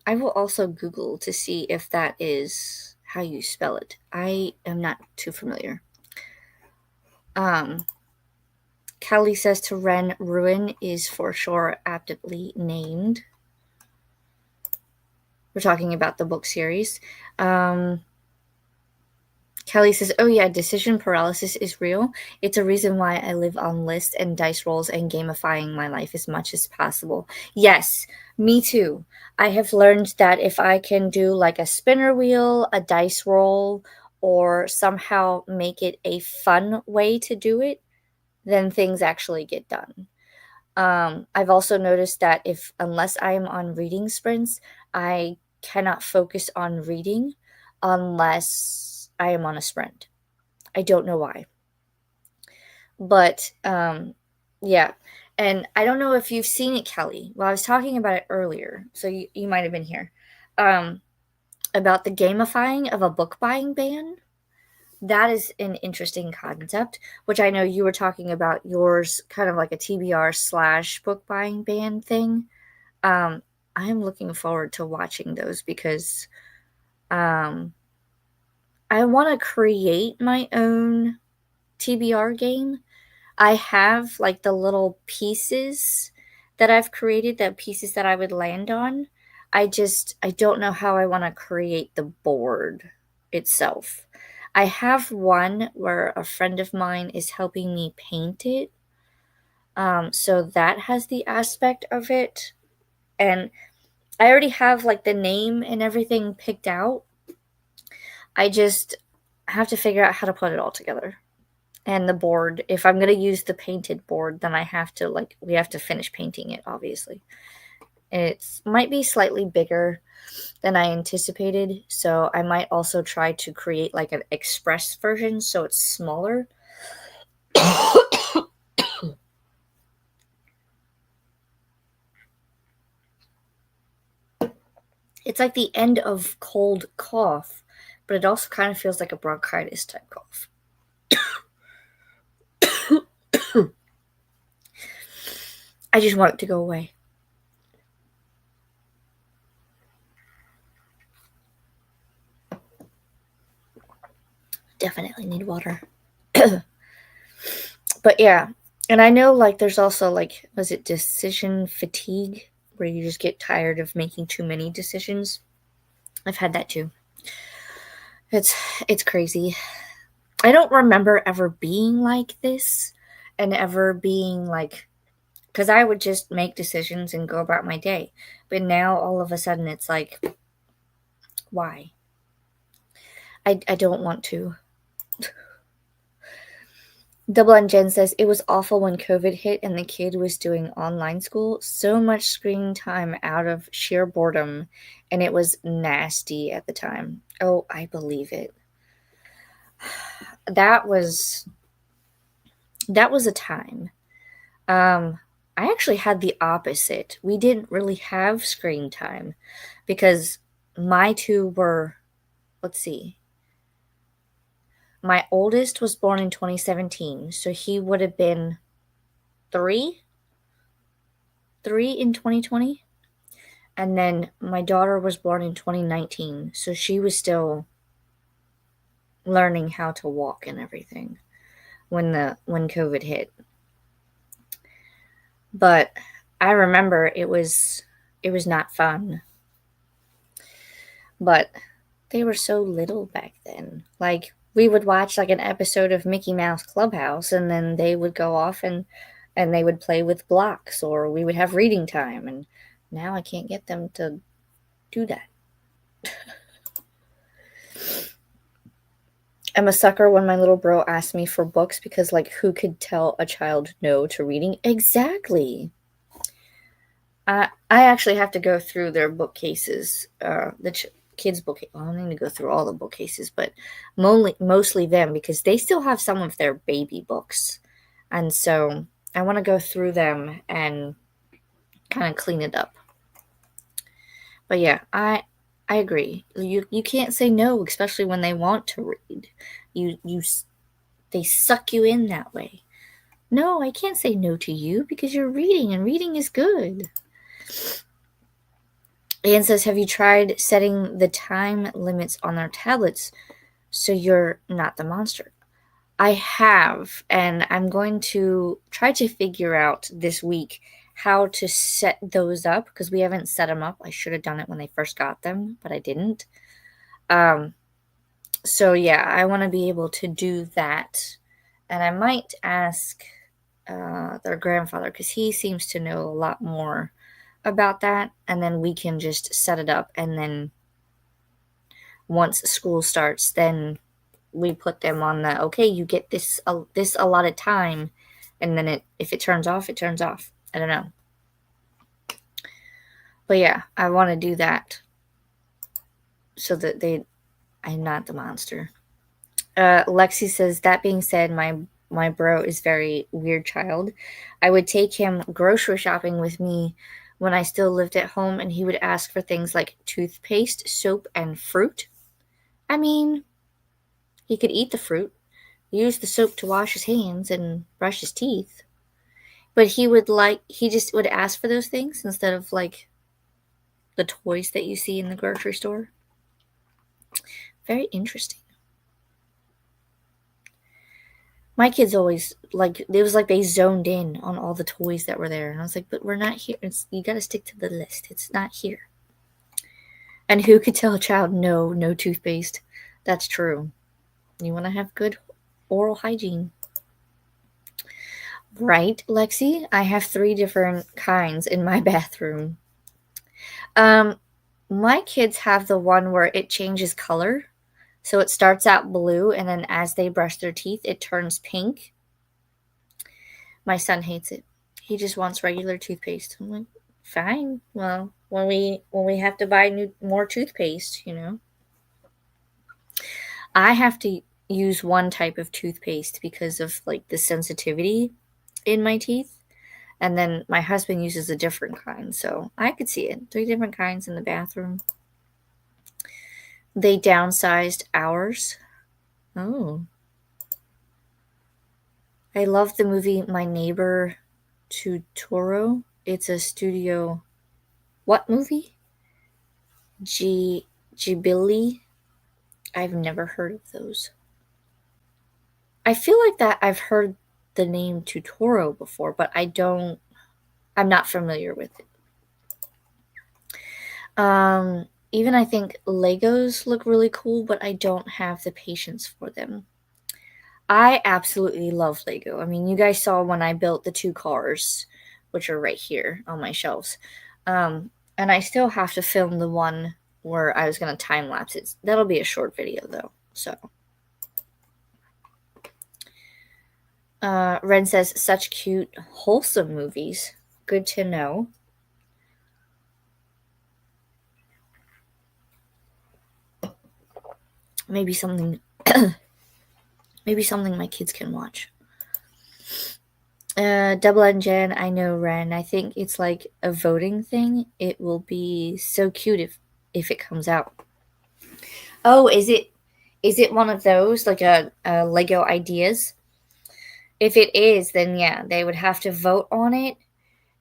will also Google to see if that is how you spell it. I am not too familiar. Kelly says to Ren, Ruin is for sure aptly named. We're talking about the book series. Kelly says, oh yeah, decision paralysis is real. It's a reason why I live on lists and dice rolls and gamifying my life as much as possible. Yes, me too. I have learned that if I can do like a spinner wheel, a dice roll, or somehow make it a fun way to do it, then things actually get done. I've also noticed that unless I am on reading sprints, I cannot focus on reading unless I am on a sprint. I don't know why. But yeah. And I don't know if you've seen it, Kelly. Well, I was talking about it earlier, so you might have been here. About the gamifying of a book buying ban. That is an interesting concept, which I know you were talking about yours, kind of like a TBR / book buying ban thing. I am looking forward to watching those because I want to create my own TBR game. I have like the little pieces that I've created, the pieces that I would land on. I don't know how I want to create the board itself. I have one where a friend of mine is helping me paint it. So that has the aspect of it. And I already have like the name and everything picked out. I just have to figure out how to put it all together. And the board, if I'm going to use the painted board, then we have to finish painting it, obviously. It might be slightly bigger than I anticipated, so I might also try to create like an express version so it's smaller. It's like the end of cold cough, but it also kind of feels like a bronchitis type cough. I just want it to go away. Definitely need water. But yeah, and I know like there's also like, was it decision fatigue, where you just get tired of making too many decisions? I've had that too. It's crazy. I don't remember ever being like this and ever being like, because I would just make decisions and go about my day. But now all of a sudden it's like, why? I don't want to. Double N Jen says, it was awful when COVID hit and the kid was doing online school. So much screen time out of sheer boredom, and it was nasty at the time. Oh, I believe it. That was a time. I actually had the opposite. We didn't really have screen time because my two were, let's see. My oldest was born in 2017, so he would have been 3 in 2020. And then my daughter was born in 2019, so she was still learning how to walk and everything when COVID hit. But I remember it was not fun. But they were so little back then. Like, we would watch like an episode of Mickey Mouse Clubhouse, and then they would go off and they would play with blocks, or we would have reading time. And now I can't get them to do that. I'm a sucker when my little bro asks me for books because, like, who could tell a child no to reading? Exactly. I actually have to go through their bookcases, kids' book. Well, I don't need to go through all the bookcases, but mostly them, because they still have some of their baby books, and so I want to go through them and kind of clean it up. But yeah, I agree. You can't say no, especially when they want to read. They suck you in that way. No, I can't say no to you because you're reading, and reading is good. Anne says, have you tried setting the time limits on their tablets so you're not the monster? I have, and I'm going to try to figure out this week how to set those up because we haven't set them up. I should have done it when they first got them, but I didn't. So yeah, I want to be able to do that, and I might ask their grandfather because he seems to know a lot more about that, and then we can just set it up, and then once school starts, then we put them on the okay, you get this allotted time, and then if it turns off, it turns off. I don't know, but yeah, I want to do that so that I'm not the monster. Lexi says, that being said, my bro is very weird child. I would take him grocery shopping with me when I still lived at home, and he would ask for things like toothpaste, soap, and fruit. I mean, he could eat the fruit, use the soap to wash his hands and brush his teeth. But he just would ask for those things instead of like the toys that you see in the grocery store. Very interesting. My kids always it was like they zoned in on all the toys that were there. And I was like, but we're not here. You got to stick to the list. It's not here. And who could tell a child no toothpaste? That's true. You want to have good oral hygiene. Right, Lexi? I have 3 different kinds in my bathroom. My kids have the one where it changes color. So it starts out blue, and then as they brush their teeth, it turns pink. My son hates it. He just wants regular toothpaste. I'm like, fine. Well, when we have to buy more toothpaste, I have to use one type of toothpaste because of like the sensitivity in my teeth. And then my husband uses a different kind. So I could see it. 3 different kinds in the bathroom. They downsized ours. Oh. I love the movie My Neighbor Totoro. It's a studio. What movie? Ghibli. I've never heard of those. I feel like that I've heard the name Totoro before, but I'm not familiar with it. Even I think Legos look really cool, but I don't have the patience for them. I absolutely love Lego. I mean, you guys saw when I built the 2 cars, which are right here on my shelves. And I still have to film the one where I was going to time lapse it. That'll be a short video though. So Ren says, such cute, wholesome movies. Good to know. Maybe something my kids can watch. Double N Jen, I know Ren. I think it's like a voting thing. It will be so cute if it comes out. Oh, is it one of those like a Lego ideas? If it is, then yeah, they would have to vote on it,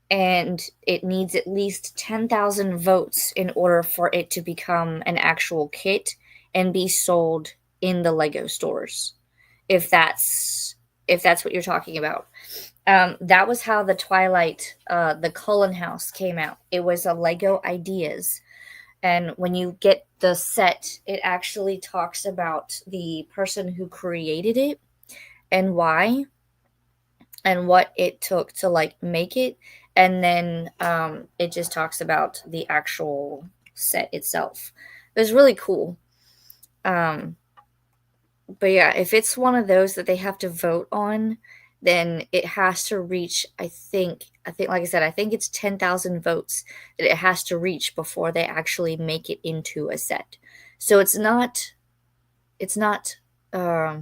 and it needs at least 10,000 votes in order for it to become an actual kit and be sold in the Lego stores. If that's what you're talking about. That was how the Twilight, the Cullen House came out. It was a Lego Ideas. And when you get the set, it actually talks about the person who created it and why and what it took to like make it. And then it just talks about the actual set itself. It was really cool. But yeah, if it's one of those that they have to vote on, then it has to reach, I think, like I said, I think it's 10,000 votes that it has to reach before they actually make it into a set. So it's not a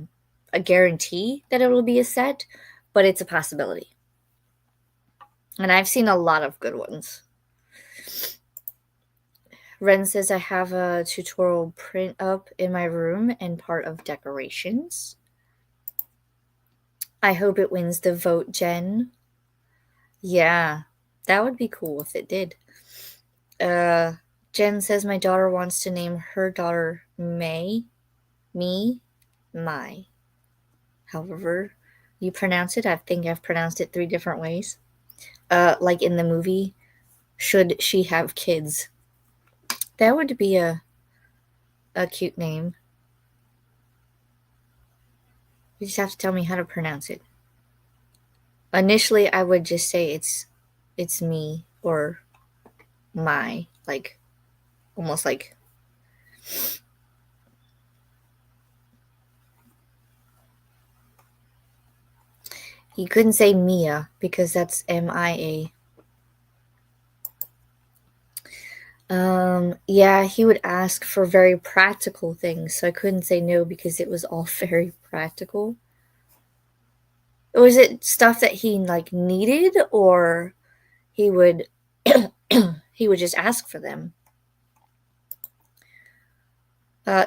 guarantee that it will be a set, but it's a possibility. And I've seen a lot of good ones. Ren says I have a tutorial print up in my room and part of decorations. I hope it wins the vote, Jen. Yeah, that would be cool if it did. Jen says my daughter wants to name her daughter May. Me. My. However you pronounce it, I think I've pronounced it 3 different ways. Like in the movie, Should She Have Kids? That would be a cute name. You just have to tell me how to pronounce it. Initially, I would just say it's me or my, like almost like he couldn't say Mia because that's MIA. Yeah, he would ask for very practical things, so I couldn't say no because it was all very practical. Was it stuff that he like needed, or he would he would just ask for them?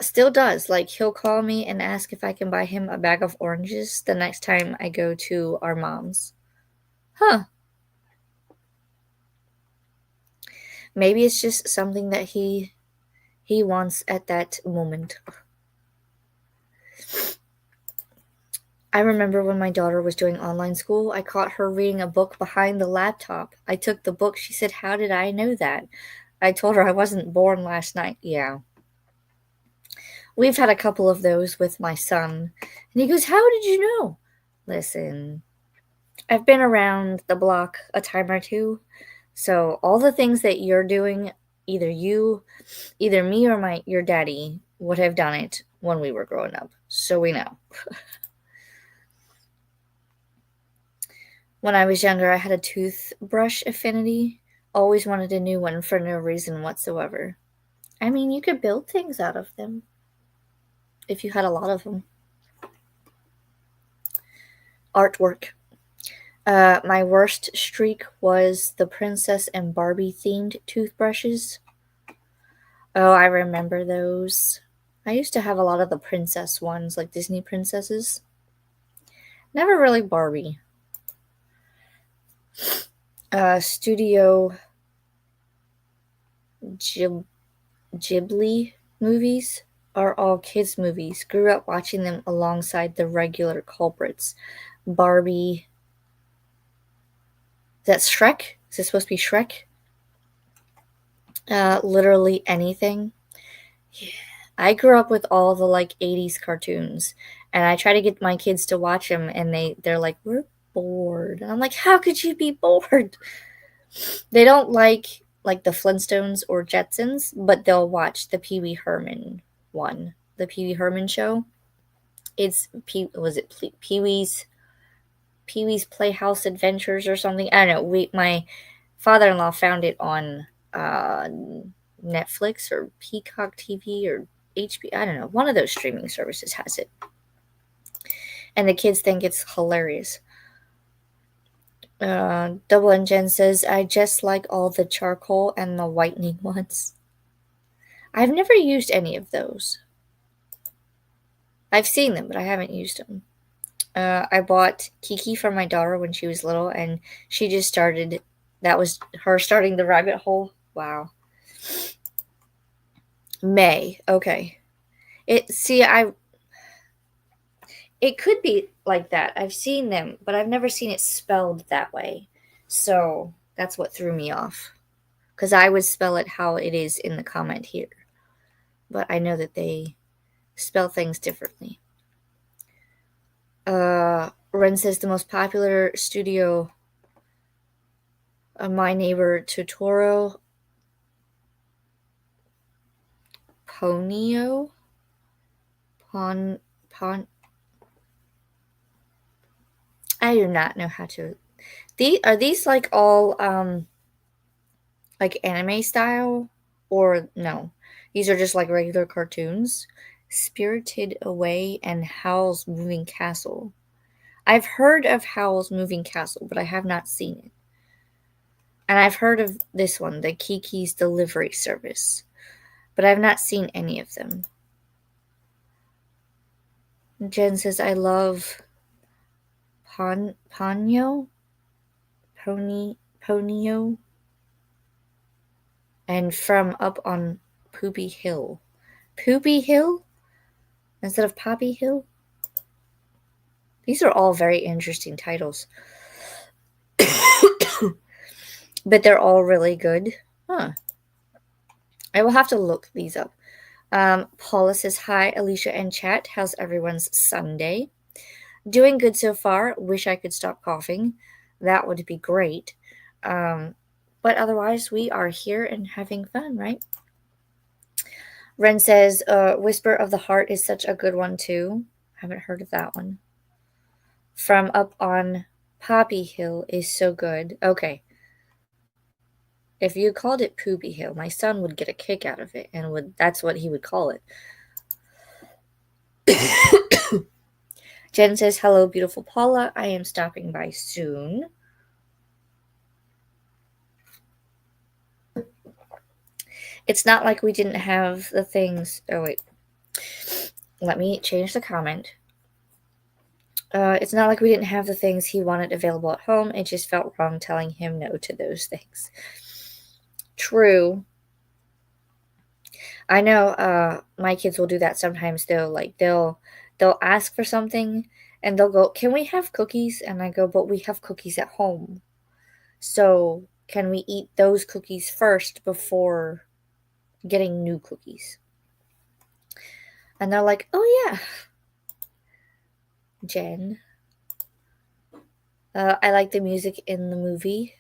Still does. Like he'll call me and ask if I can buy him a bag of oranges the next time I go to our mom's. Huh. Maybe it's just something that he wants at that moment. I remember when my daughter was doing online school, I caught her reading a book behind the laptop. I took the book. She said, "How did I know that?" I told her I wasn't born last night. Yeah. We've had a couple of those with my son. And he goes, "How did you know?" Listen, I've been around the block a time or two. So all the things that you're doing, either me or your daddy would have done it when we were growing up. So we know. When I was younger, I had a toothbrush affinity. Always wanted a new one for no reason whatsoever. I mean, you could build things out of them if you had a lot of them. Artwork. My worst streak was the Princess and Barbie themed toothbrushes. Oh, I remember those. I used to have a lot of the princess ones, like Disney princesses. Never really Barbie. Studio Ghibli movies are all kids' movies. Grew up watching them alongside the regular culprits. Barbie. Is that Shrek? Is this supposed to be Shrek? Literally anything. Yeah. I grew up with all the like 80s cartoons, and I try to get my kids to watch them, and they're like, "We're bored." And I'm like, "How could you be bored?" They don't like the Flintstones or Jetsons, but they'll watch the Pee Wee Herman one, the Pee Wee Herman show. It's Pee Wee's Playhouse Adventures or something. I don't know. My father-in-law found it on Netflix or Peacock TV or HBO. I don't know. One of those streaming services has it, and the kids think it's hilarious. Double N Jen says, "I just like all the charcoal and the whitening ones." I've never used any of those. I've seen them, but I haven't used them. I bought Kiki for my daughter when she was little, and she just started. That was her starting the rabbit hole. Wow. May. Okay. It could be like that. I've seen them, but I've never seen it spelled that way. So that's what threw me off. Because I would spell it how it is in the comment here. But I know that they spell things differently. Ren says the most popular studio, My Neighbor Totoro, Ponyo, Pon. I do not know how to. Are these like all like anime style, or no? These are just like regular cartoons. Spirited Away and Howl's Moving Castle. I've heard of Howl's Moving Castle, but I have not seen it. And I've heard of this one, the Kiki's Delivery Service. but I've not seen any of them. Jen says, I love Ponyo, and From Up on Poopy Hill. Poopy Hill instead of Poppy Hill? These are all very interesting titles. But they're all really good. Huh. I will have to look these up. Paula says, hi, Alicia and chat. How's everyone's Sunday? Doing good so far. Wish I could stop coughing. That would be great. But otherwise, we are here and having fun, right? Ren says, Whisper of the Heart is such a good one, too. Haven't heard of that one. From Up on Poppy Hill is so good. Okay. If you called it Poopy Hill, my son would get a kick out of it, and that's what he would call it. Jen says, hello, beautiful Paula. I am stopping by soon. It's not like we didn't have the things. Oh, wait. Let me change the comment. It's not like we didn't have the things he wanted available at home. It just felt wrong telling him no to those things. True. I know my kids will do that sometimes, though. Like, they'll ask for something, and they'll go, can we have cookies? And I go, but we have cookies at home. So can we eat those cookies first before getting new cookies? And they're like, oh, yeah. Jen. I like the music in the movie.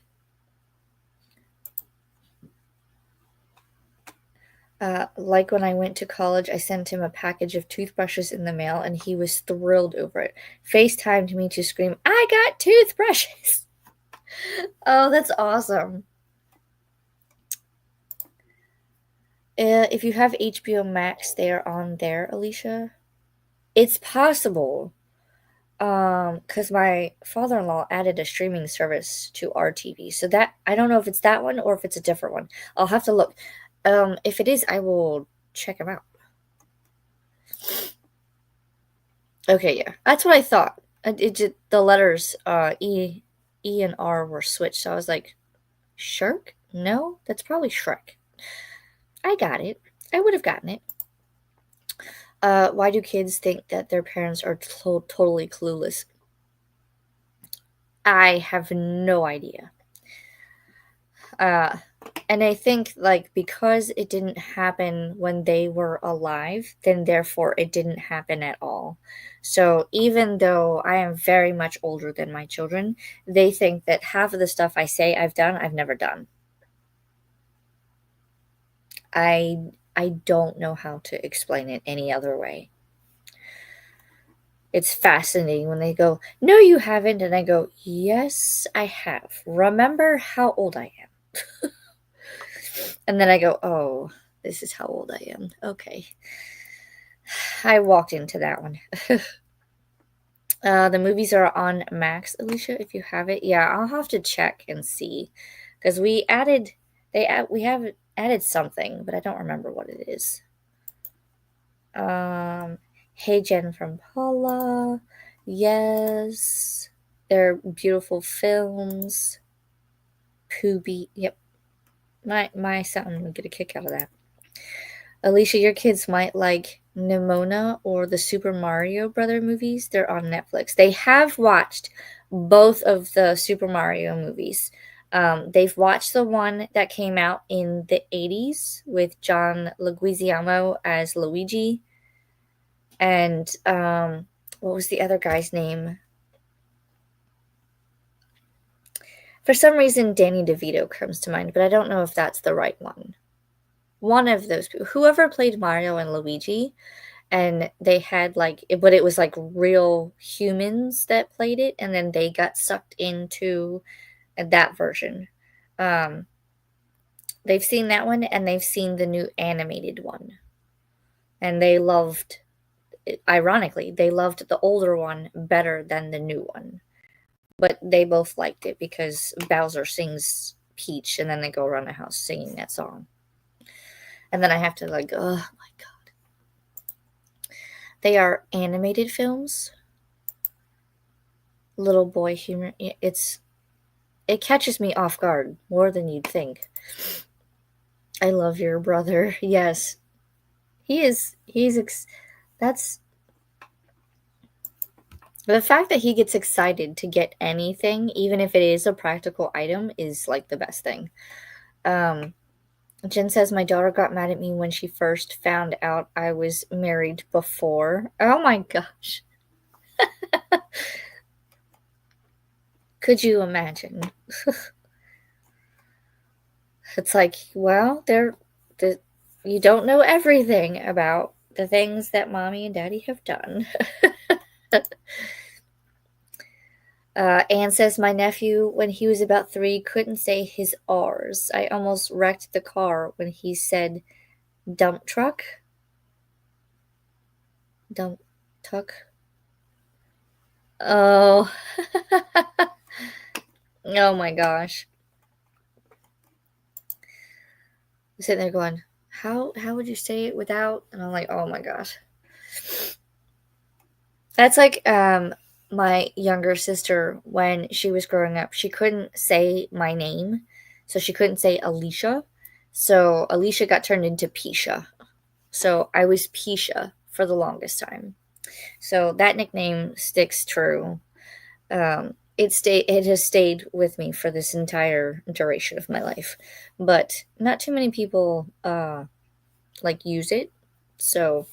Like when I went to college, I sent him a package of toothbrushes in the mail, and he was thrilled over it. FaceTimed me to scream, I got toothbrushes! Oh, that's awesome. If you have HBO Max, they are on there, Alicia. It's possible. Because my father-in-law added a streaming service to our TV. So that, I don't know if it's that one or if it's a different one. I'll have to look. If it is, I will check them out. Okay, yeah. That's what I thought. The letters, E and R were switched. So I was like, Shirk? No, that's probably Shrek. I got it. I would have gotten it. Why do kids think that their parents are totally clueless? I have no idea. And I think, like, because it didn't happen when they were alive, then therefore it didn't happen at all. So even though I am very much older than my children, they think that half of the stuff I say I've done, I've never done. I don't know how to explain it any other way. It's fascinating when they go, no, you haven't. And I go, yes, I have. Remember how old I am. And then I go, oh, this is how old I am. Okay. I walked into that one. The movies are on Max, Alicia, if you have it. Yeah, I'll have to check and see. Because we have added something, but I don't remember what it is. Hey Jen from Paula. Yes. They're beautiful films. Poopy. Yep. My son would get a kick out of that. Alicia, your kids might like Nimona or the Super Mario Brother movies. They're on Netflix. They have watched both of the Super Mario movies. They've watched the one that came out in the 80s with John Leguizamo as Luigi. And what was the other guy's name? For some reason, Danny DeVito comes to mind, but I don't know if that's the right one. One of those people, whoever played Mario and Luigi, and they had but it was like real humans that played it, and then they got sucked into that version. They've seen that one, and they've seen the new animated one, and they loved. Ironically, they loved the older one better than the new one. But they both liked it because Bowser sings Peach, and then they go around the house singing that song. And then I have to like, oh my god. They are animated films. Little boy humor. It catches me off guard more than you'd think. I love your brother. Yes. That's the fact that he gets excited to get anything, even if it is a practical item, is like the best thing. Jen says my daughter got mad at me when she first found out I was married before. Oh my gosh. Could you imagine? It's like, well, you don't know everything about the things that mommy and daddy have done. Anne says my nephew, when he was about 3, couldn't say his R's. I almost wrecked the car when he said dump truck. Dump truck. Oh. Oh my gosh. I'm sitting there going, how would you say it without? And I'm like, oh my gosh. That's like my younger sister, when she was growing up, she couldn't say my name. So she couldn't say Alicia. So Alicia got turned into Pisha. So I was Pisha for the longest time. So that nickname sticks true. It has stayed with me for this entire duration of my life. But not too many people like use it. So,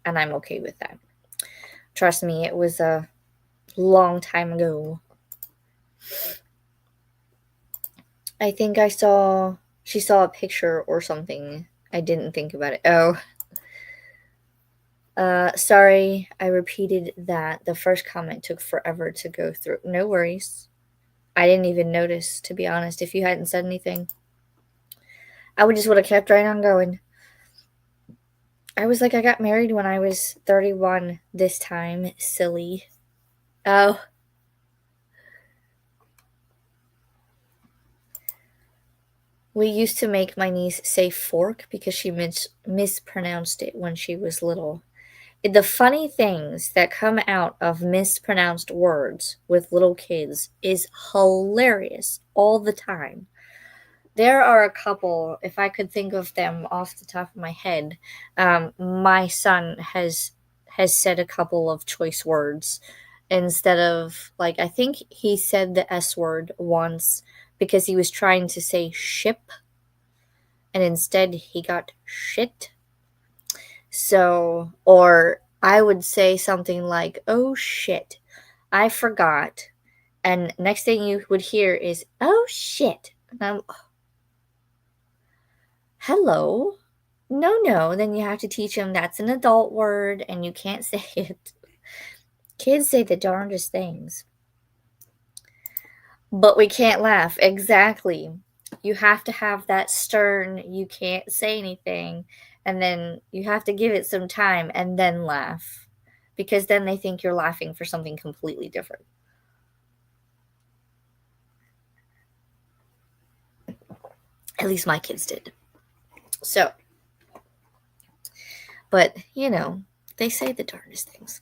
and I'm okay with that. Trust me, it was a long time ago. I think she saw a picture or something. I didn't think about it. Oh. Sorry, I repeated that. The first comment took forever to go through. No worries. I didn't even notice, to be honest. If you hadn't said anything, I would have kept right on going. I was like, I got married when I was 31 this time. Silly. Oh. We used to make my niece say fork because she mispronounced it when she was little. The funny things that come out of mispronounced words with little kids is hilarious all the time. There are a couple, if I could think of them off the top of my head. My son has said a couple of choice words instead of, like, I think he said the S word once because he was trying to say ship, and instead he got shit. So, or I would say something like, oh shit, I forgot. And next thing you would hear is, oh shit. And I'm, hello? No. Then you have to teach them that's an adult word and you can't say it. Kids say the darndest things. But we can't laugh. Exactly. You have to have that stern, you can't say anything. And then you have to give it some time and then laugh. Because then they think you're laughing for something completely different. At least my kids did. So, but, they say the darndest things.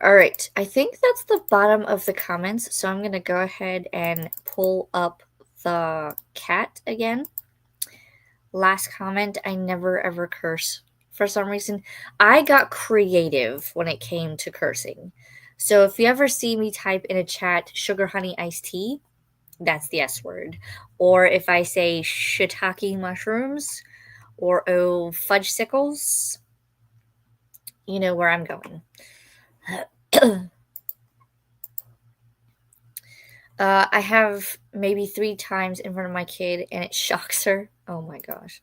All right, I think that's the bottom of the comments, so I'm going to go ahead and pull up the cat again. Last comment, I never ever curse. For some reason, I got creative when it came to cursing. So if you ever see me type in a chat, sugar honey iced tea, that's the S word. Or if I say shiitake mushrooms or oh fudgesicles, you know where I'm going. I have maybe 3 times in front of my kid and it shocks her. Oh my gosh.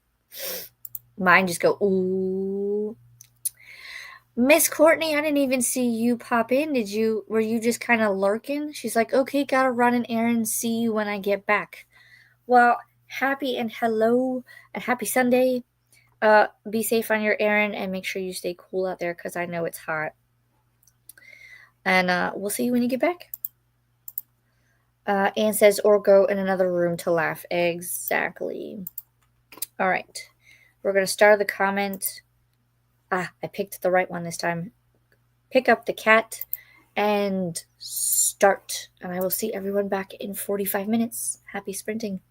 Mine just go, ooh. Miss Courtney, I didn't even see you pop in. Were you just kind of lurking? She's like, okay, gotta run an errand, see you when I get back. Well, happy and hello and happy Sunday. Be safe on your errand and make sure you stay cool out there because I know it's hot. And we'll see you when you get back. Anne says, or go in another room to laugh. Exactly. All right. We're going to start the comment. I picked the right one this time. Pick up the cat and start. And I will see everyone back in 45 minutes. Happy sprinting.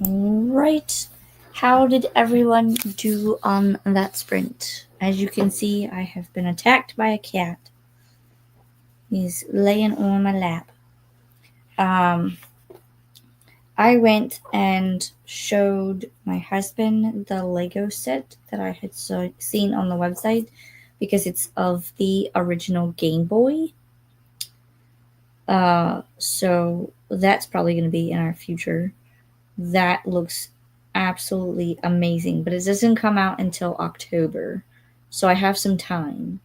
Right. How did everyone do on that sprint? As you can see, I have been attacked by a cat. He's laying on my lap. I went and showed my husband the Lego set that I had seen on the website because it's of the original Game Boy. So that's probably going to be in our future. That looks absolutely amazing, but it doesn't come out until October, so I have some time.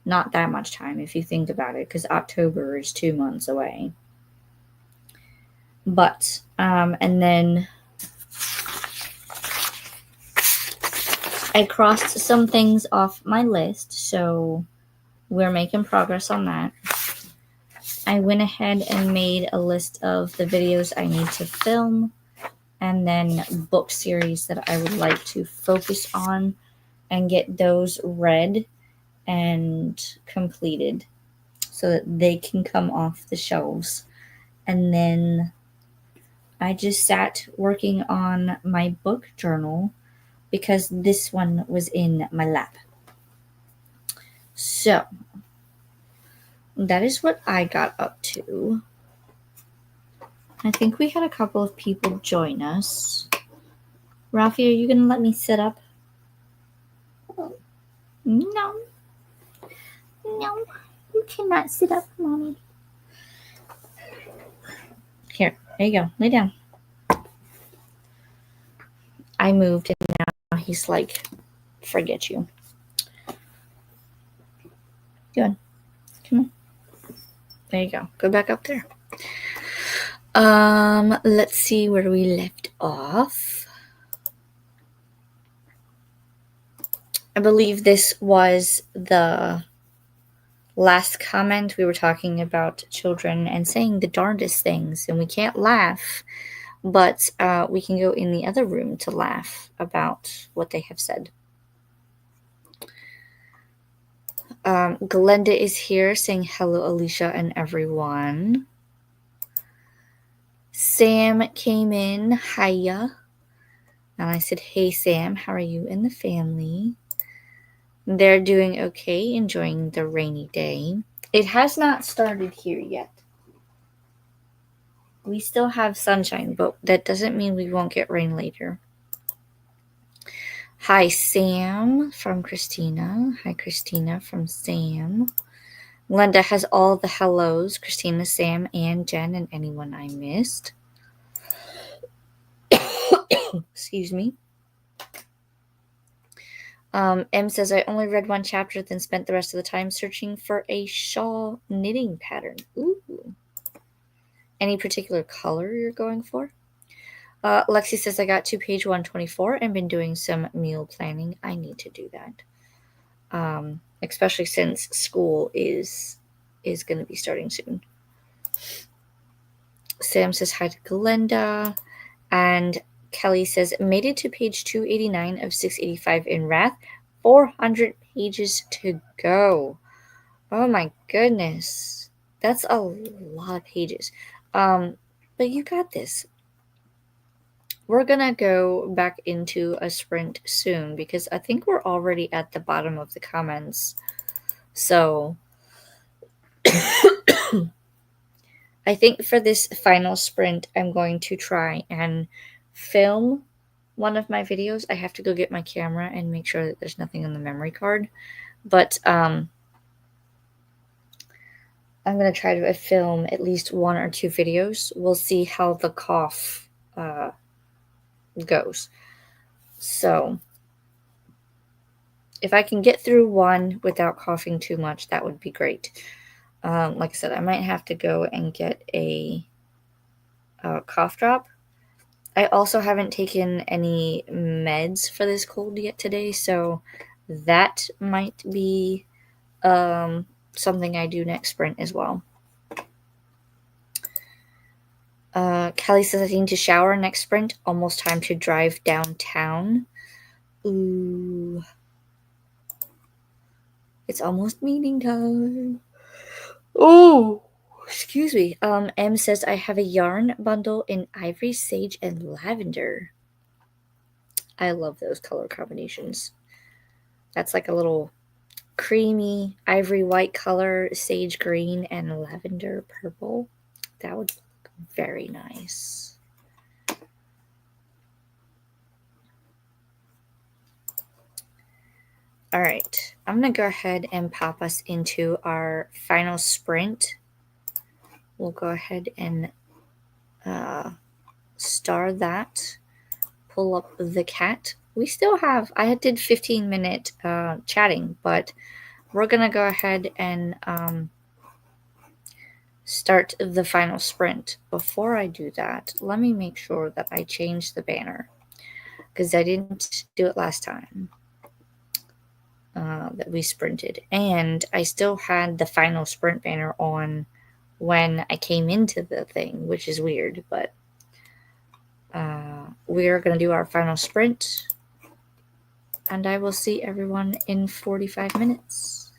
Not that much time if you think about it, because October is 2 months away. But and then I crossed some things off my list, so we're making progress on that. I went ahead and made a list of the videos I need to film, and then book series that I would like to focus on and get those read and completed so that they can come off the shelves. And then I just sat working on my book journal because this one was in my lap. So that is what I got up to. I think we had a couple of people join us. Ralphie, are you going to let me sit up? No. No, you cannot sit up, Mommy. Here, there you go. Lay down. I moved and now he's like, forget you. Good. Come on. There you go. Go back up there. Let's see where we left off. I believe this was the last comment. We were talking about children and saying the darndest things, and we can't laugh, but we can go in the other room to laugh about what they have said. Glenda is here saying hello, Alicia and everyone. Sam came in. Hiya. And I said, hey, Sam, how are you and the family? They're doing okay, enjoying the rainy day. It has not started here yet. We still have sunshine, but that doesn't mean we won't get rain later. Hi, Sam from Christina. Hi, Christina from Sam. Glenda has all the hellos. Christina, Sam, and Jen, and anyone I missed. Excuse me. M says, I only read one chapter, then spent the rest of the time searching for a shawl knitting pattern. Ooh. Any particular color you're going for? Lexi says, I got to page 124 and been doing some meal planning. I need to do that. Especially since school is going to be starting soon. Sam says, hi to Glenda. And Kelly says, made it to page 289 of 685 in Wrath. 400 pages to go. Oh my goodness. That's a lot of pages. But you got this. We're going to go back into a sprint soon because I think we're already at the bottom of the comments. So I think for this final sprint, I'm going to try and film one of my videos. I have to go get my camera and make sure that there's nothing on the memory card. But I'm going to try to film at least 1 or 2 videos. We'll see how the cough goes. So if I can get through one without coughing too much, that would be great. Like I said, I might have to go and get a cough drop. I also haven't taken any meds for this cold yet today, so that might be something I do next sprint as well. Kelly says I need to shower next sprint. Almost time to drive downtown. Ooh. It's almost meeting time. Oh, Excuse me. M says I have a yarn bundle in ivory, sage, and lavender. I love those color combinations. That's like a little creamy ivory white color, sage green, and lavender purple. That would look very nice. All right, I'm gonna go ahead and pop us into our final sprint. We'll go ahead and star that. Pull up the cat. We still have, I did 15-minute chatting, but we're gonna go ahead and start the final sprint. Before I do that, let me make sure that I change the banner because I didn't do it last time that we sprinted. And I still had the final sprint banner on when I came into the thing, which is weird, but we're going to do our final sprint. And I will see everyone in 45 minutes.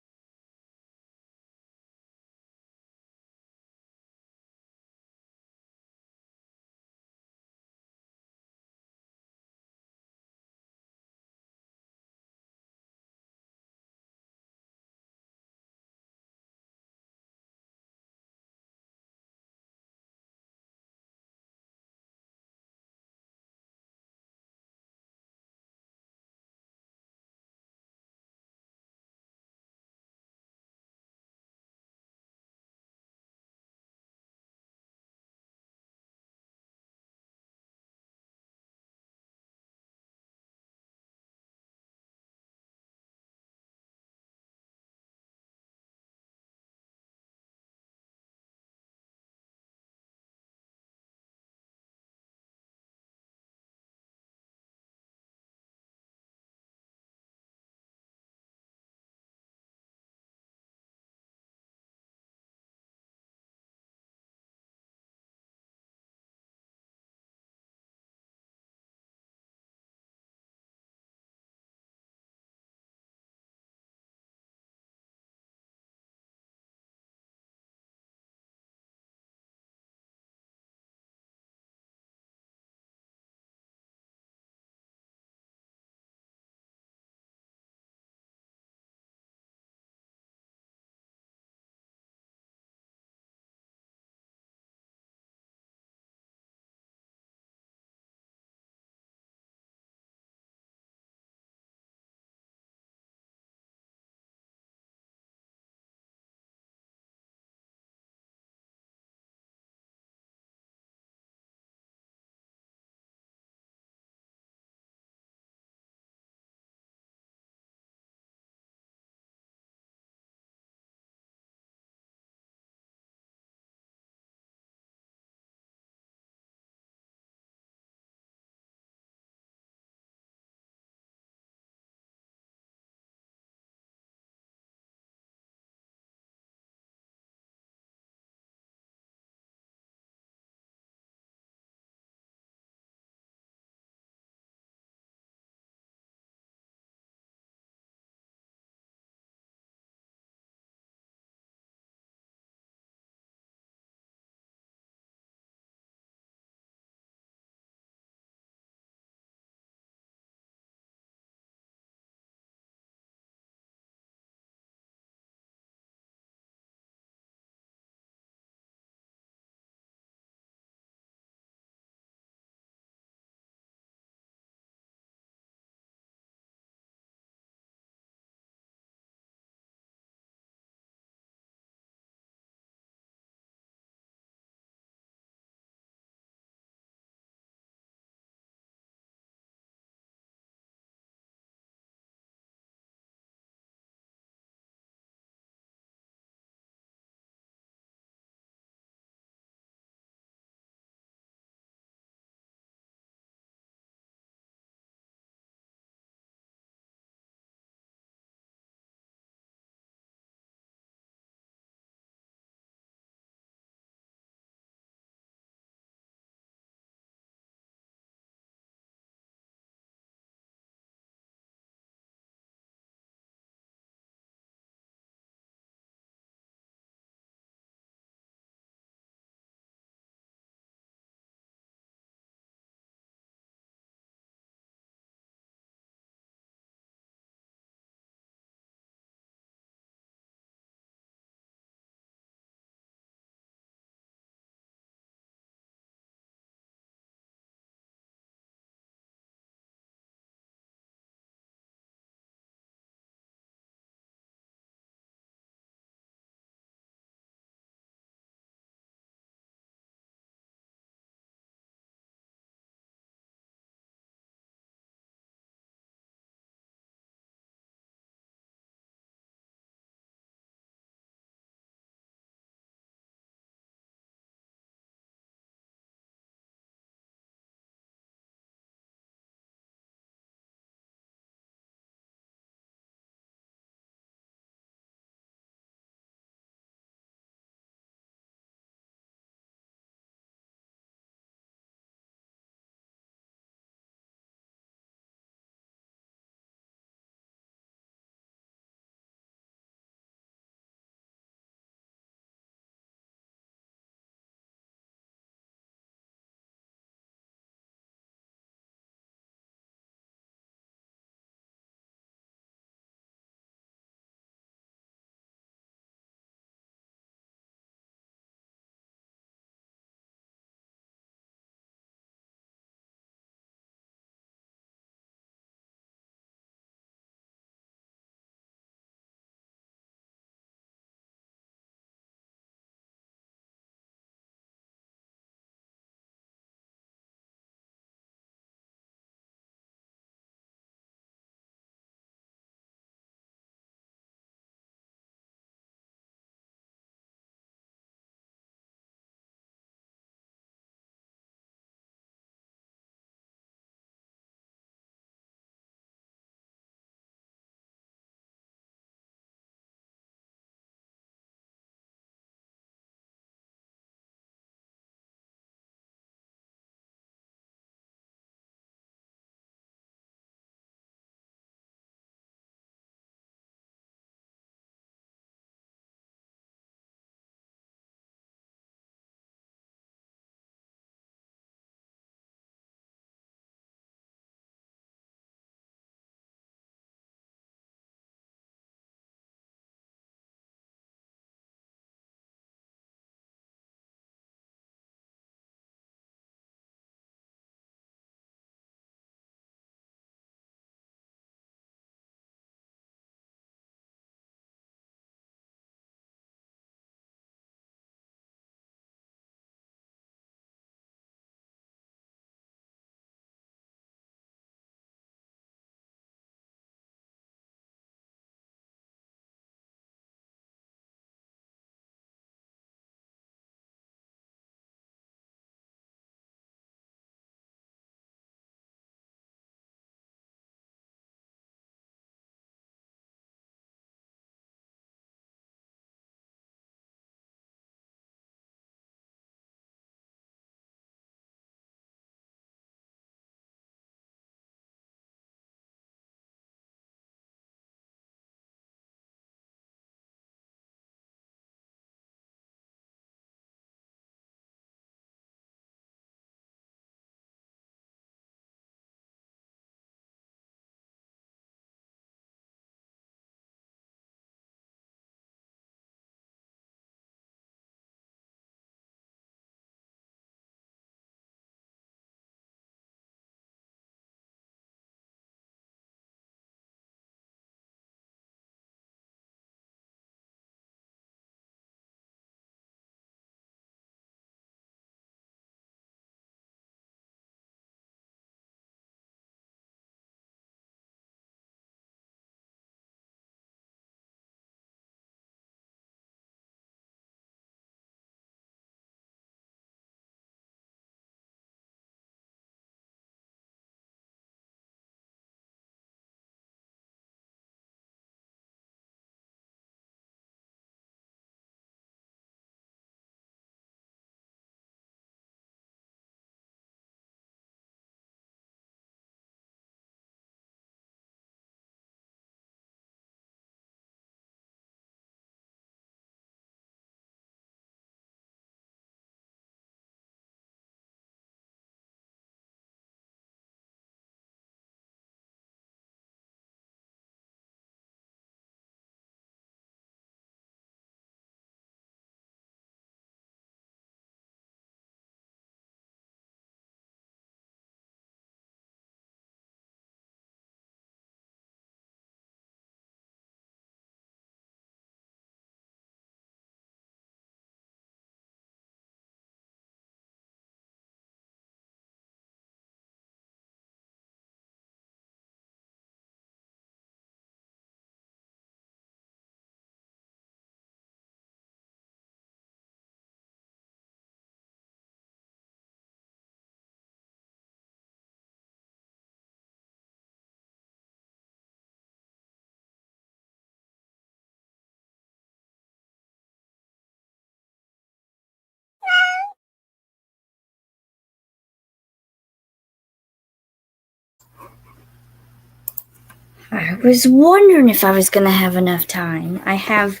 I was wondering if I was going to have enough time. I have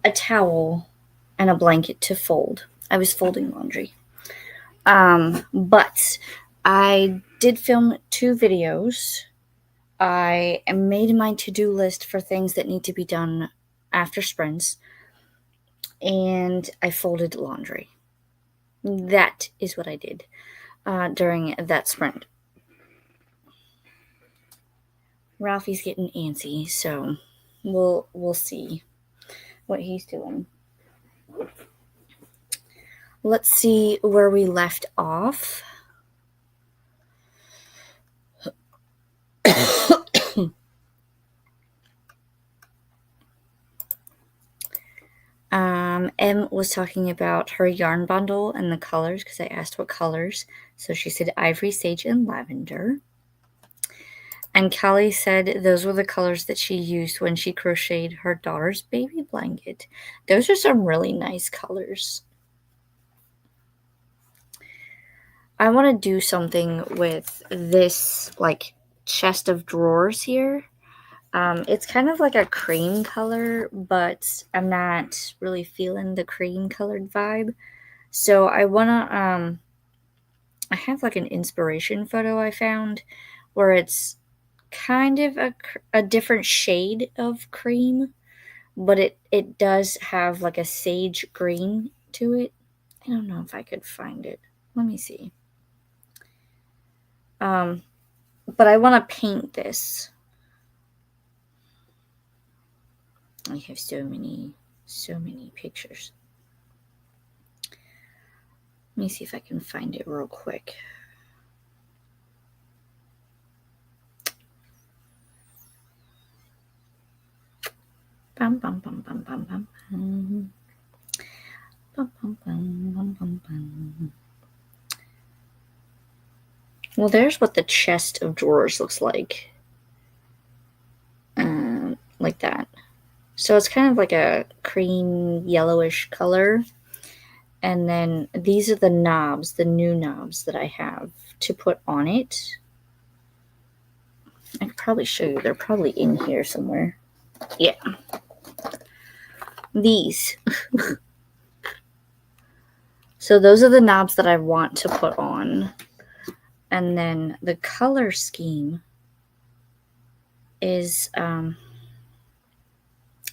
a towel and a blanket to fold. I was folding laundry. But I did film 2 videos. I made my to-do list for things that need to be done after sprints, and I folded laundry. That is what I did during that sprint. Ralphie's getting antsy, so we'll see what he's doing. Let's see where we left off. Em was talking about her yarn bundle and the colors, because I asked what colors. So she said ivory, sage, and lavender. And Callie said those were the colors that she used when she crocheted her daughter's baby blanket. Those are some really nice colors. I want to do something with this, like, chest of drawers here. It's kind of like a cream color, but I'm not really feeling the cream colored vibe. So I want to, I have like an inspiration photo I found where it's kind of a different shade of cream, but it does have like a sage green to it. I don't know if I could find it. Let me see. But I want to paint this. I have so many pictures. Let me see if I can find it real quick. Bum, bum, bum, bum, bum, bum, bum. Bum, bum, bum, bum, bum, bum. Well, there's what the chest of drawers looks like. Like that. So it's kind of like a cream yellowish color. And then these are the knobs, the new knobs that I have to put on it. I could probably show you. They're probably in here somewhere. Yeah. These. So those are the knobs that I want to put on. And then the color scheme is,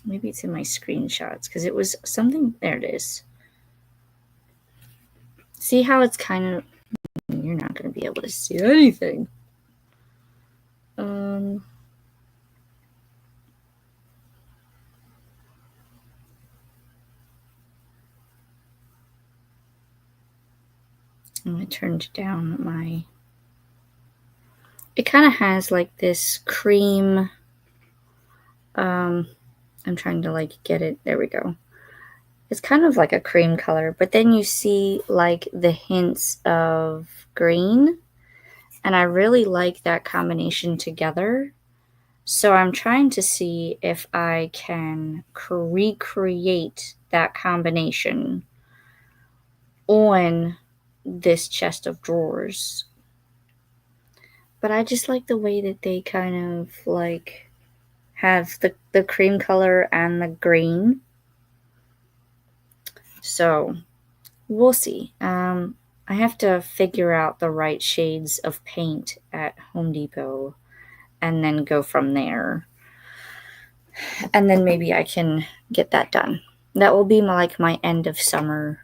maybe it's in my screenshots, because it was something, there it is. See how it's kind of, you're not going to be able to see anything. I turned down my, it kind of has like this cream, I'm trying to like get it, there we go. It's kind of like a cream color, but then you see like the hints of green, and I really like that combination together. So I'm trying to see if I can recreate that combination on this chest of drawers. But I just like the way that they kind of like have the cream color and the green. So we'll see. I have to figure out the right shades of paint at Home Depot and then go from there. And then maybe I can get that done. That will be my end of summer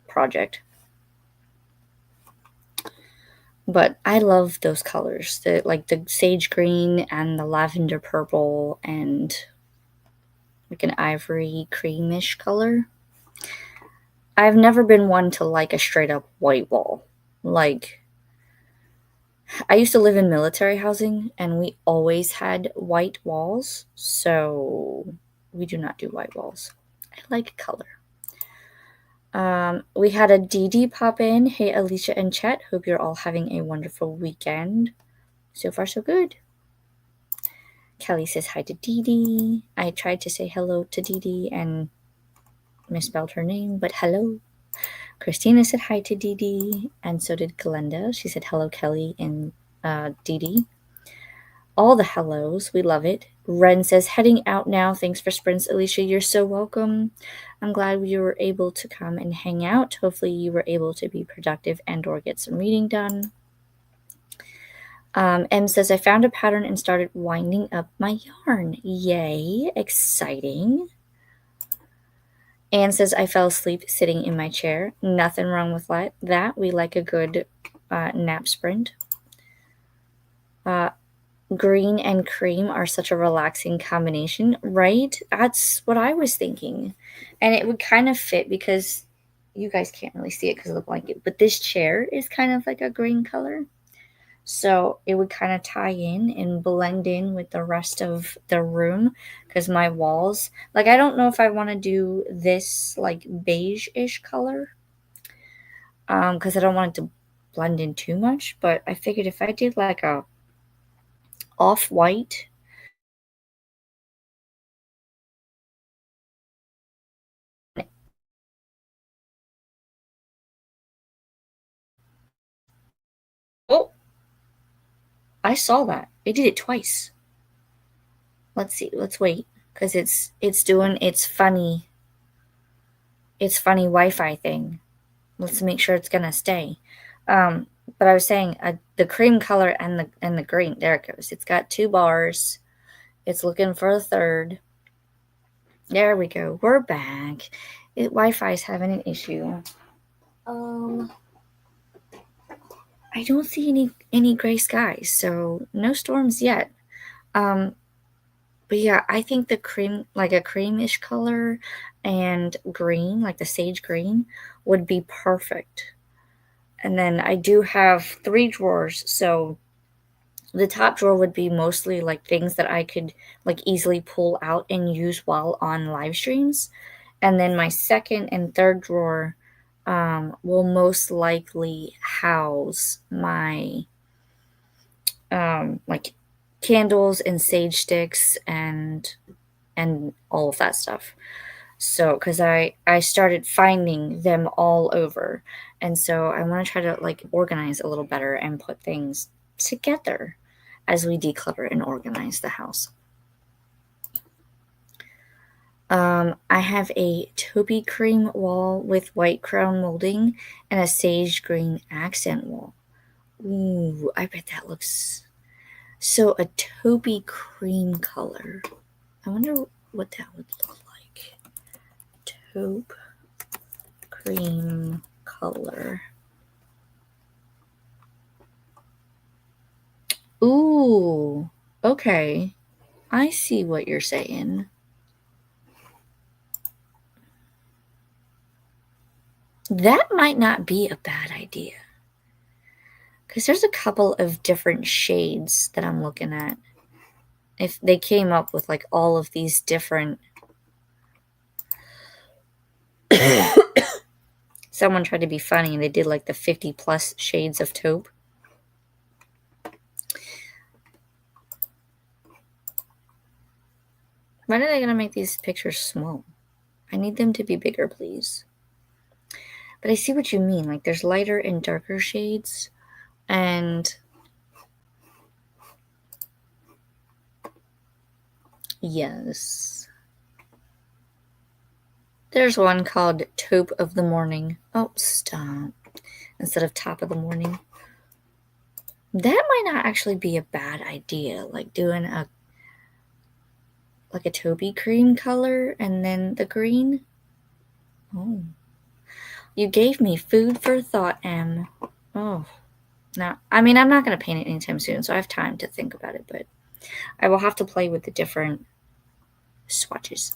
project. But I love those colors, the sage green and the lavender purple and like an ivory creamish color. I've never been one to like a straight up white wall. Like, I used to live in military housing and we always had white walls, so we do not do white walls. I like color. We had a Dee Dee pop in. Hey, Alicia and Chet. Hope you're all having a wonderful weekend. So far, so good. Kelly says hi to Dee Dee. I tried to say hello to Dee Dee and misspelled her name, but hello. Christina said hi to Dee Dee, and so did Glenda. She said hello, Kelly and Dee Dee. all the hellos. We love it. Ren says, heading out now. Thanks for sprints, Alicia. You're so welcome. I'm glad you were able to come and hang out. Hopefully you were able to be productive and or get some reading done. M says, I found a pattern and started winding up my yarn. Yay, exciting. Anne says, I fell asleep sitting in my chair. Nothing wrong with that. We like a good nap sprint. Green and cream are such a relaxing combination, right? That's what I was thinking. And it would kind of fit because you guys can't really see it because of the blanket, but this chair is kind of like a green color. So it would kind of tie in and blend in with the rest of the room because my walls, like, I don't know if I want to do this like beige-ish color because I don't want it to blend in too much. But I figured if I did like a off-white, oh, I saw that. It did it twice. Let's see. Let's wait because it's doing its funny Wi-Fi thing. Let's make sure it's gonna stay. But I was saying the cream color and the green. There it goes. It's got 2 bars. It's looking for a third. There we go. We're back. Wi-Fi's having an issue. I don't see any gray skies, so no storms yet. But yeah, I think the cream, like a creamish color and green, like the sage green, would be perfect. And then I do have 3 drawers, so the top drawer would be mostly like things that I could like easily pull out and use while on live streams. And then my second and third drawer will most likely house my like candles and sage sticks and all of that stuff. So because I started finding them all over, and so I want to try to like organize a little better and put things together as we declutter and organize the house. I have a taupey cream wall with white crown molding and a sage green accent wall. Ooh, I bet that looks so. A taupey cream color. I wonder what that would look like. Taupe cream color. Ooh, okay. I see what you're saying. That might not be a bad idea. Because there's a couple of different shades that I'm looking at. If they came up with like all of these different. Someone tried to be funny and they did like the 50 plus shades of taupe. When are they going to make these pictures small? I need them to be bigger, please. But I see what you mean. Like there's lighter and darker shades. And yes. There's one called Taupe of the Morning. Oh, stop. Instead of Top of the Morning. That might not actually be a bad idea. Like doing a taupey cream color and then the green. Oh. You gave me food for thought, Em. Oh. Now, I mean, I'm not going to paint it anytime soon, so I have time to think about it, but I will have to play with the different swatches.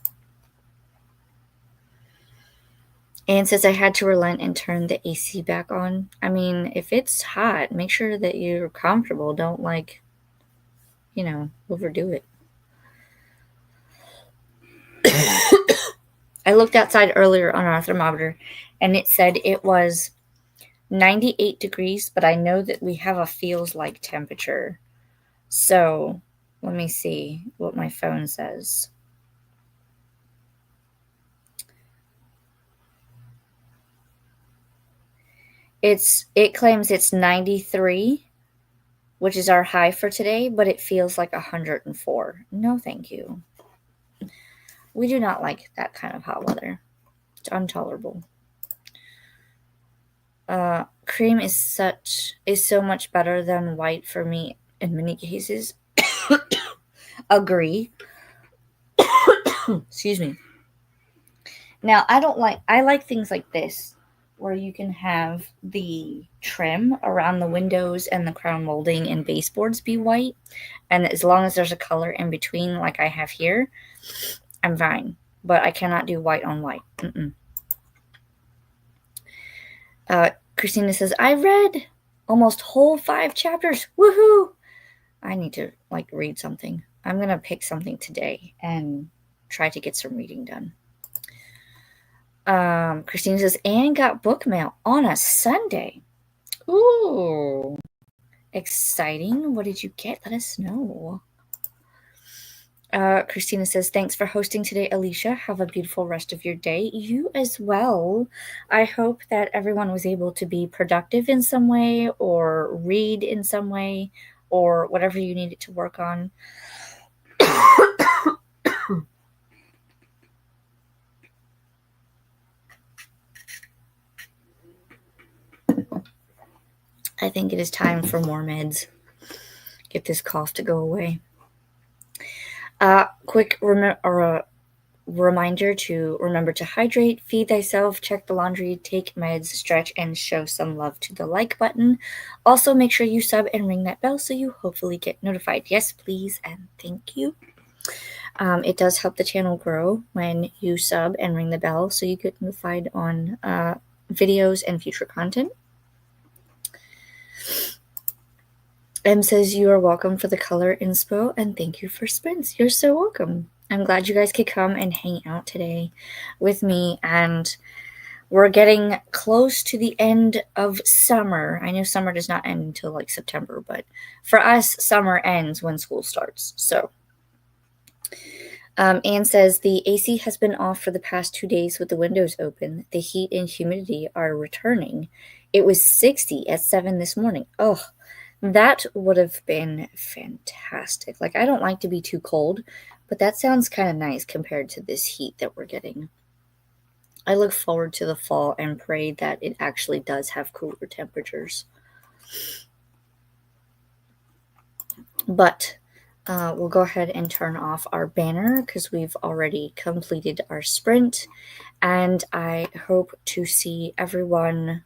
Anne says I had to relent and turn the AC back on. I mean, if it's hot, make sure that you're comfortable. Don't, like, overdo it. I looked outside earlier on our thermometer, and it said it was 98 degrees, but I know that we have a feels like temperature. So let me see what my phone says. It claims it's 93, which is our high for today, but it feels like 104. No, thank you. We do not like that kind of hot weather. It's intolerable. Cream is so much better than white for me in many cases. Agree. Excuse me. Now, I like things like this, where you can have the trim around the windows and the crown molding and baseboards be white. And as long as there's a color in between, like I have here, I'm fine. But I cannot do white on white. Christina says, I read almost whole 5 chapters. Woohoo! I need to read something. I'm going to pick something today and try to get some reading done. Christina says, Anne got book mail on a Sunday. Ooh. Exciting. What did you get? Let us know. Christina says, thanks for hosting today, Alicia. Have a beautiful rest of your day. You as well. I hope that everyone was able to be productive in some way or read in some way or whatever you needed to work on. I think it is time for more meds. Get this cough to go away. Quick reminder to remember to hydrate, feed thyself, check the laundry, take meds, stretch, and show some love to the like button. Also, make sure you sub and ring that bell so you hopefully get notified. Yes, please, and thank you. It does help the channel grow when you sub and ring the bell so you get notified on videos and future content. M says, you are welcome for the color inspo, and thank you for sprints. You're so welcome. I'm glad you guys could come and hang out today with me, and we're getting close to the end of summer. I know summer does not end until September, but for us, summer ends when school starts. So, Anne says, the AC has been off for the past 2 days with the windows open. The heat and humidity are returning. It was 60 at 7 this morning. Oh, that would have been fantastic. I don't like to be too cold, but that sounds kind of nice compared to this heat that we're getting. I look forward to the fall and pray that it actually does have cooler temperatures. But we'll go ahead and turn off our banner because we've already completed our sprint. And I hope to see everyone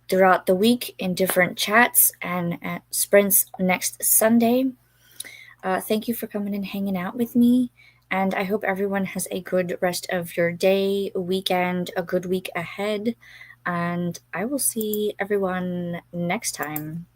throughout the week in different chats and at sprints next Sunday. Thank you for coming and hanging out with me. And I hope everyone has a good rest of your day, weekend, a good week ahead. And I will see everyone next time.